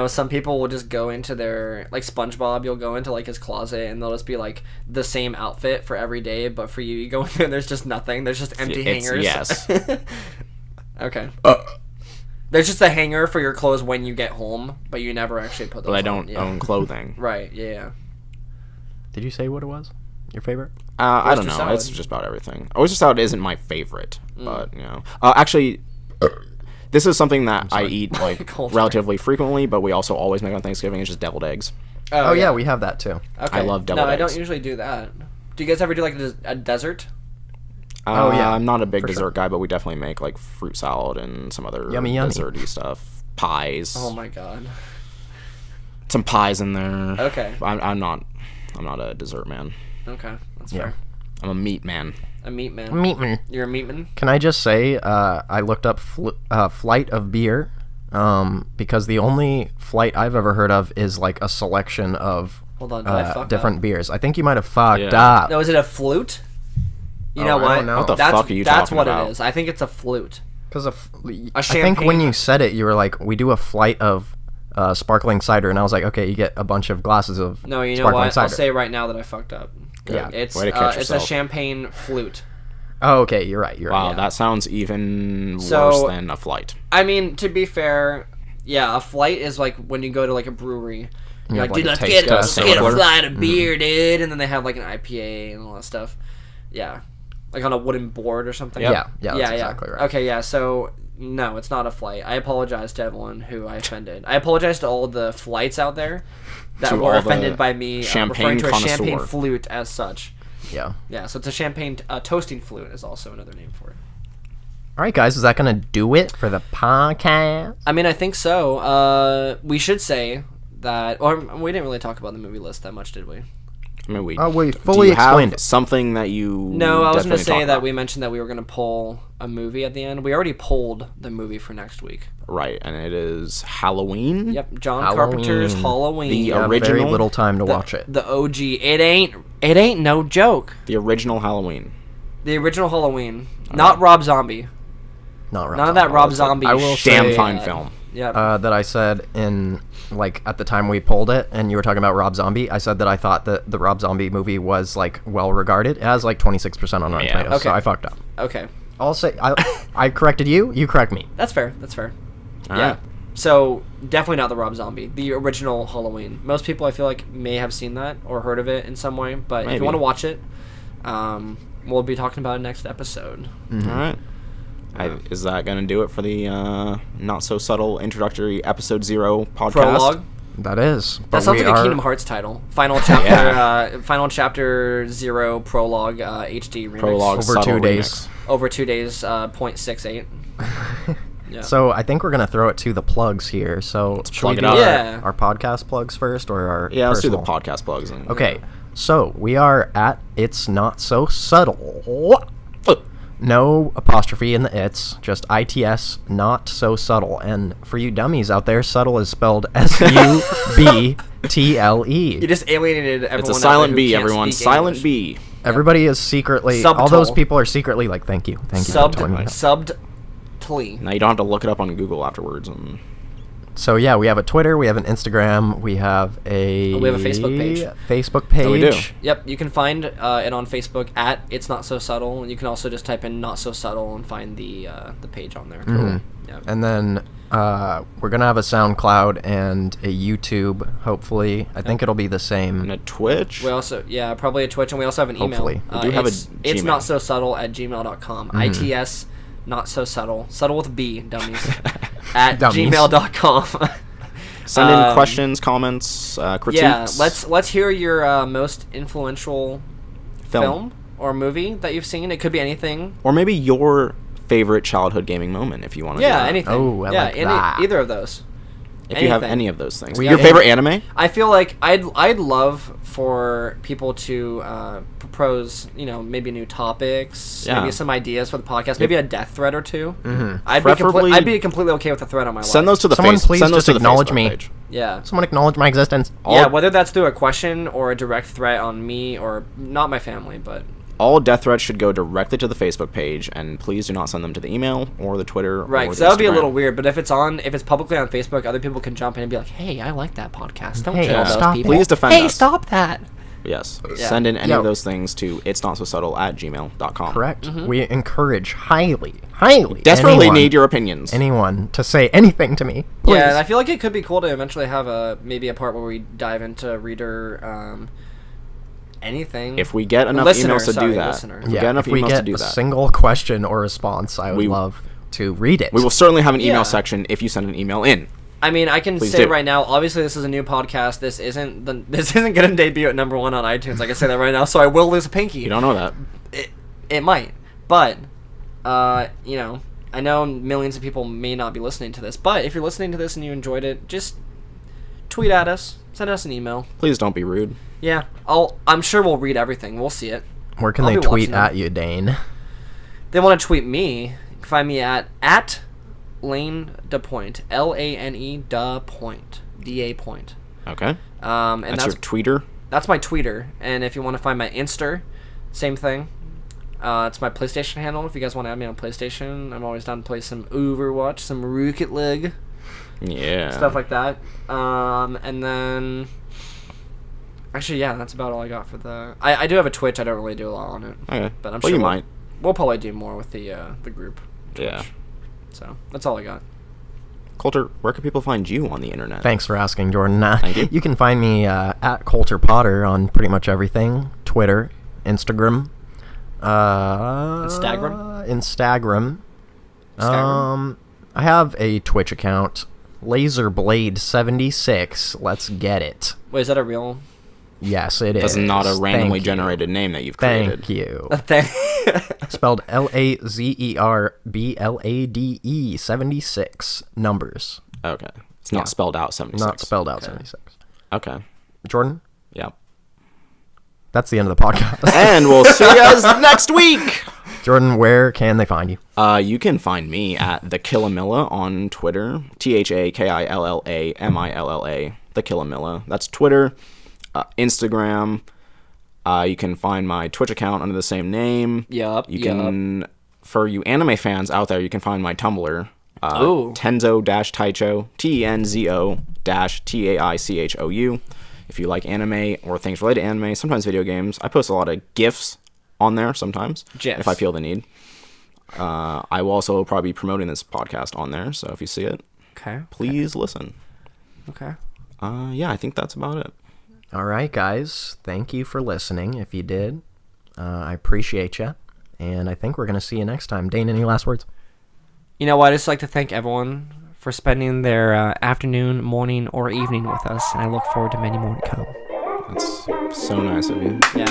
Speaker 3: some people will just go into their like SpongeBob? You'll go into like his closet and they'll just be like the same outfit for every day, but for you go in there and there's just nothing. There's just empty hangers.
Speaker 2: Yes.
Speaker 3: Okay. There's just a hanger for your clothes when you get home, but you never actually put those.
Speaker 2: But I
Speaker 3: on.
Speaker 2: don't
Speaker 3: Yeah.
Speaker 2: own clothing.
Speaker 3: Right. Yeah.
Speaker 1: Did you say what it was? Your favorite?
Speaker 2: I don't know.
Speaker 3: Oyster salad.
Speaker 2: It's just about everything. Oyster salad isn't my favorite, but you know. Actually, this is something that I eat like
Speaker 3: Cold
Speaker 2: relatively frequently, but we also always make on Thanksgiving. It's just deviled eggs.
Speaker 1: Oh, yeah, we have that too.
Speaker 3: Okay.
Speaker 2: I love deviled
Speaker 3: No, I
Speaker 2: eggs.
Speaker 3: don't usually do that. Do you guys ever do like a dessert?
Speaker 1: Oh, yeah,
Speaker 2: I'm not a big
Speaker 1: for
Speaker 2: dessert
Speaker 1: sure.
Speaker 2: guy, but we definitely make like fruit salad and some other
Speaker 1: Yummy, yummy.
Speaker 2: desserty stuff. Pies.
Speaker 3: Oh my god.
Speaker 2: Some pies in there.
Speaker 3: Okay.
Speaker 2: I'm not a dessert man.
Speaker 3: Okay. That's
Speaker 1: Yeah.
Speaker 3: fair.
Speaker 2: I'm a meat man.
Speaker 3: A meat man.
Speaker 1: Meatman.
Speaker 3: You're a meatman?
Speaker 1: Can I just say, I looked up flight of beer, because the only flight I've ever heard of is like a selection of
Speaker 3: Hold on, did I fuck
Speaker 1: different
Speaker 3: up?
Speaker 1: beers. I think you might have fucked
Speaker 2: Yeah.
Speaker 1: up.
Speaker 3: No, is it a flute? You
Speaker 1: Oh,
Speaker 3: know
Speaker 1: I
Speaker 3: what?
Speaker 1: don't know. What
Speaker 2: the
Speaker 3: that's,
Speaker 2: fuck are you
Speaker 3: That's
Speaker 2: talking
Speaker 3: what
Speaker 2: about?
Speaker 3: it is. I think it's a flute.
Speaker 1: Because
Speaker 3: A
Speaker 1: I think when
Speaker 3: champagne-
Speaker 1: you said it, you were like, "We do a flight of sparkling cider," and I was like, "Okay, you get a bunch of glasses of
Speaker 3: No, you know
Speaker 1: sparkling
Speaker 3: what?
Speaker 1: cider."
Speaker 3: I'll say right now that I fucked up.
Speaker 1: Yeah.
Speaker 3: It's
Speaker 2: Way to catch
Speaker 3: it's a
Speaker 2: yourself.
Speaker 3: champagne flute.
Speaker 1: Oh, okay, you're right. You're
Speaker 2: Wow,
Speaker 1: right.
Speaker 2: that sounds even
Speaker 3: So-
Speaker 2: worse than a flight.
Speaker 3: I mean, to be fair, yeah, a flight is like when you go to like a brewery
Speaker 1: You
Speaker 3: You're
Speaker 1: have,
Speaker 3: like, dude,
Speaker 1: a
Speaker 3: let's
Speaker 1: taste
Speaker 3: get
Speaker 1: test or
Speaker 3: a
Speaker 1: whatever.
Speaker 3: flight of beer, dude. And then they have like an IPA and all that stuff. Yeah. Like on a wooden board or something.
Speaker 1: Yeah, that's exactly right.
Speaker 3: Okay, yeah. So no, it's not a flight. I apologize to everyone who I offended. I apologize to all the flights out there that
Speaker 2: To
Speaker 3: were
Speaker 2: all
Speaker 3: offended
Speaker 2: the
Speaker 3: by me
Speaker 2: champagne
Speaker 3: referring to a champagne
Speaker 2: connoisseur.
Speaker 3: flute as such.
Speaker 1: Yeah.
Speaker 3: Yeah, so it's a champagne toasting flute is also another name for it.
Speaker 1: All right, guys, is that going to do it for the podcast?
Speaker 3: I mean, I think so. We should say that, or we didn't really talk about the movie list that much, did we?
Speaker 2: I mean, we
Speaker 1: fully
Speaker 2: do you have
Speaker 1: explained it.
Speaker 2: something that you
Speaker 3: No, I was going to
Speaker 2: definitely
Speaker 3: say
Speaker 2: talk
Speaker 3: that
Speaker 2: about?
Speaker 3: we mentioned that we were going to pull a movie at the end. We already pulled the movie for next week.
Speaker 2: Right, and it is Halloween.
Speaker 3: Yep, John
Speaker 1: Halloween.
Speaker 3: Carpenter's Halloween.
Speaker 2: The
Speaker 1: You have
Speaker 2: original-
Speaker 1: very little time to watch it.
Speaker 3: The OG. It ain't no joke.
Speaker 2: The original Halloween.
Speaker 3: The original Halloween. Not Rob Zombie.
Speaker 1: Not Rob
Speaker 3: None of that
Speaker 1: Zombie.
Speaker 3: Rob Zombie
Speaker 1: I will
Speaker 3: shit.
Speaker 2: Damn
Speaker 1: say,
Speaker 2: fine film.
Speaker 3: Yep.
Speaker 1: That I said in, like, at the time we pulled it, and you were talking about Rob Zombie, I said that I thought that the Rob Zombie movie was, like, well-regarded. It has, like, 26% on Rotten
Speaker 2: Yeah.
Speaker 1: Tomatoes, so
Speaker 3: Okay.
Speaker 1: I fucked up.
Speaker 3: Okay.
Speaker 1: I'll say, I corrected you, you correct me.
Speaker 3: That's fair. That's fair.
Speaker 2: All
Speaker 3: Yeah.
Speaker 2: right.
Speaker 3: So definitely not the Rob Zombie, the original Halloween. Most people I feel like may have seen that or heard of it in some way, but if
Speaker 2: Maybe.
Speaker 3: you want to watch it, we'll be talking about it next episode.
Speaker 2: All right. Is that going to do it for the Not So Subtle Introductory Episode 0 podcast?
Speaker 3: Prologue.
Speaker 1: That is.
Speaker 3: That
Speaker 1: But
Speaker 3: sounds
Speaker 1: we
Speaker 3: like a
Speaker 1: are-
Speaker 3: Kingdom Hearts title. Final chapter.
Speaker 2: Yeah.
Speaker 3: Final chapter 0 prologue HD remix.
Speaker 2: Prologue
Speaker 1: Over
Speaker 2: subtle
Speaker 1: 2
Speaker 2: remix.
Speaker 1: days.
Speaker 3: Over 2 days. 0.68. Yeah.
Speaker 1: So I think we're going to throw it to the plugs here. So should
Speaker 2: plug
Speaker 1: we
Speaker 2: it
Speaker 1: do
Speaker 2: up.
Speaker 3: Yeah.
Speaker 1: our podcast plugs first or our
Speaker 2: Yeah, let's do the
Speaker 1: personal?
Speaker 2: podcast plugs. And,
Speaker 1: Okay, so we are at It's Not So Subtle. No apostrophe in the it's, just ITS, not so subtle. And for you dummies out there, subtle is spelled SUBTLE.
Speaker 3: You just alienated everyone.
Speaker 2: It's a
Speaker 3: out there
Speaker 2: silent
Speaker 3: who
Speaker 2: B,
Speaker 3: can't
Speaker 2: everyone.
Speaker 3: speak
Speaker 2: Silent
Speaker 3: English.
Speaker 2: B.
Speaker 1: Everybody is secretly, all
Speaker 3: Subtle.
Speaker 1: those people are secretly like, thank you for telling me that.
Speaker 3: Subtly.
Speaker 2: Now you don't have to look it up on Google afterwards. And
Speaker 1: So yeah, we have a Twitter, we have an Instagram, we have a
Speaker 3: Facebook page.
Speaker 1: Facebook page.
Speaker 2: Oh, we do.
Speaker 3: Yep, you can find it on Facebook at It's Not So Subtle, and you can also just type in Not So Subtle and find the page on there. Cool. Yeah.
Speaker 1: And then we're gonna have a SoundCloud and a YouTube. Hopefully, I think it'll be the same.
Speaker 2: a Twitch.
Speaker 3: We also, probably a Twitch, and we also have an email.
Speaker 1: Hopefully.
Speaker 2: We do have a
Speaker 3: it's
Speaker 2: Gmail.
Speaker 3: not so subtle at gmail.com. ITS not so subtle. Subtle with a B, dummies. at
Speaker 1: Dummies.
Speaker 3: gmail.com.
Speaker 2: Send in questions, comments, critiques.
Speaker 3: Yeah, let's hear your most influential film or movie that you've seen. It could be anything.
Speaker 2: Or maybe your favorite childhood gaming moment, if you want to.
Speaker 3: Yeah,
Speaker 2: do that.
Speaker 3: anything.
Speaker 1: Oh, I like that.
Speaker 3: Either of those.
Speaker 2: If you have
Speaker 3: anything.
Speaker 2: any of those things.
Speaker 1: We
Speaker 2: Your
Speaker 1: have-
Speaker 2: favorite anime?
Speaker 3: I feel like I'd love for people to propose, maybe new topics,
Speaker 2: Yeah.
Speaker 3: maybe some ideas for the podcast, maybe a death thread or two.
Speaker 1: Mhm.
Speaker 2: Preferably-
Speaker 3: I'd be completely okay with a thread on my
Speaker 2: Send
Speaker 3: life.
Speaker 2: those to the
Speaker 1: Someone please
Speaker 2: send those
Speaker 1: just
Speaker 2: to the
Speaker 1: acknowledge
Speaker 2: Facebook
Speaker 1: me.
Speaker 2: page.
Speaker 3: Yeah.
Speaker 1: Someone acknowledge my existence.
Speaker 3: Yeah, whether that's through a question or a direct threat on me or not my family, but
Speaker 2: All death threats should go directly to the Facebook page, and please do not send them to the email or the Twitter.
Speaker 3: right,
Speaker 2: or
Speaker 3: because
Speaker 2: the
Speaker 3: that would be a
Speaker 2: Instagram.
Speaker 3: little weird. But if it's publicly on Facebook, other people can jump in and be like, "Hey, I like that podcast. Don't
Speaker 1: Hey,
Speaker 3: kill those
Speaker 1: stop
Speaker 3: people.
Speaker 2: Please defend
Speaker 3: hey,
Speaker 2: us.
Speaker 3: stop that."
Speaker 2: Yes.
Speaker 3: Yeah.
Speaker 2: Send in any
Speaker 1: Yo.
Speaker 2: of those things to it's not so subtle at gmail.com.
Speaker 1: Correct. We encourage highly, highly,
Speaker 2: Desperately
Speaker 1: anyone,
Speaker 2: need your opinions.
Speaker 1: anyone to say anything to me. Please.
Speaker 3: Yeah, and I feel like it could be cool to eventually have maybe a part where we dive into reader anything.
Speaker 2: If we get enough
Speaker 3: Listener,
Speaker 2: emails to
Speaker 3: sorry,
Speaker 2: do that,
Speaker 3: listener.
Speaker 2: if we get enough
Speaker 1: if we
Speaker 2: emails
Speaker 1: get
Speaker 2: to do
Speaker 1: a
Speaker 2: that,
Speaker 1: single question or response, I would
Speaker 2: We-
Speaker 1: love to read it.
Speaker 2: we will certainly have an email
Speaker 3: Yeah.
Speaker 2: section if you send an email in.
Speaker 3: I mean, I can
Speaker 2: Please
Speaker 3: say
Speaker 2: do.
Speaker 3: right now. Obviously, this is a new podcast. This isn't going to debut at #1 on iTunes. I can say that right now. So I will lose a pinky.
Speaker 2: You don't know that.
Speaker 3: It might, but I know millions of people may not be listening to this. But if you're listening to this and you enjoyed it, just tweet at us, send us an email.
Speaker 2: Please don't be rude.
Speaker 3: Yeah, I'm sure we'll read everything. We'll see it.
Speaker 1: Where can
Speaker 3: I'll
Speaker 1: they
Speaker 3: be
Speaker 1: tweet
Speaker 3: watching
Speaker 1: at
Speaker 3: them.
Speaker 1: you, Dane?
Speaker 3: They want to tweet me. You can find me at Lane DaPointe, LANE DaPointe, DA Point.
Speaker 2: Okay.
Speaker 3: And
Speaker 2: That's your tweeter.
Speaker 3: that's my Twitter. And if you want to find my Insta, same thing. It's my PlayStation handle. If you guys want to add me on PlayStation, I'm always down to play some Overwatch, some Rocket League,
Speaker 2: Yeah.
Speaker 3: stuff like that. And then, actually, yeah, that's about all I got for the. I do have a Twitch. I don't really do a lot on it,
Speaker 2: Okay.
Speaker 3: but I'm
Speaker 2: well,
Speaker 3: sure
Speaker 2: you
Speaker 3: we'll,
Speaker 2: might.
Speaker 3: we'll probably do more with the group.
Speaker 2: Yeah.
Speaker 3: So that's all I got.
Speaker 2: Coulter, where can people find you on the internet?
Speaker 1: Thanks for asking, Jordan.
Speaker 2: Thank you.
Speaker 1: You can find me at Coulter Potter on pretty much everything. Twitter, Instagram. Instagram. I have a Twitch account, Laserblade76. Let's get it.
Speaker 3: Wait, is that a real?
Speaker 1: Yes, it is.
Speaker 2: That's not a randomly generated name that you've created.
Speaker 1: Thank you.
Speaker 3: Thing.
Speaker 1: Spelled LAZERBLADE 76 numbers.
Speaker 2: Okay. It's not spelled out 76.
Speaker 1: Not spelled out 76.
Speaker 2: Okay.
Speaker 1: Jordan,
Speaker 2: Yeah.
Speaker 1: that's the end of the podcast.
Speaker 2: And we'll see you guys next week.
Speaker 1: Jordan, where can they find you?
Speaker 2: You can find me at the Killamilla on Twitter. THAKILLAMILLA. The Killamilla. That's Twitter. Instagram. You can find my Twitch account under the same name.
Speaker 3: Yup.
Speaker 2: You can, for you anime fans out there, you can find my Tumblr. Tenzo-Taicho. TENZO-TAICHOU. If you like anime or things related to anime, sometimes video games. I post a lot of GIFs on there sometimes.
Speaker 3: GIFs.
Speaker 2: If I feel the need. I will also probably be promoting this podcast on there, so if you see it, please listen.
Speaker 3: Okay.
Speaker 2: Yeah, I think that's about it.
Speaker 1: All right, guys. Thank you for listening. If you did, I appreciate you. And I think we're going to see you next time. Dane, any last words?
Speaker 3: You know what? I'd just like to thank everyone for spending their afternoon, morning, or evening with us. And I look forward to many more to come.
Speaker 2: That's so nice of you.
Speaker 3: Yeah.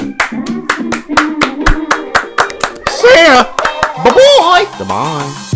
Speaker 2: See ya! Bye-bye! Goodbye.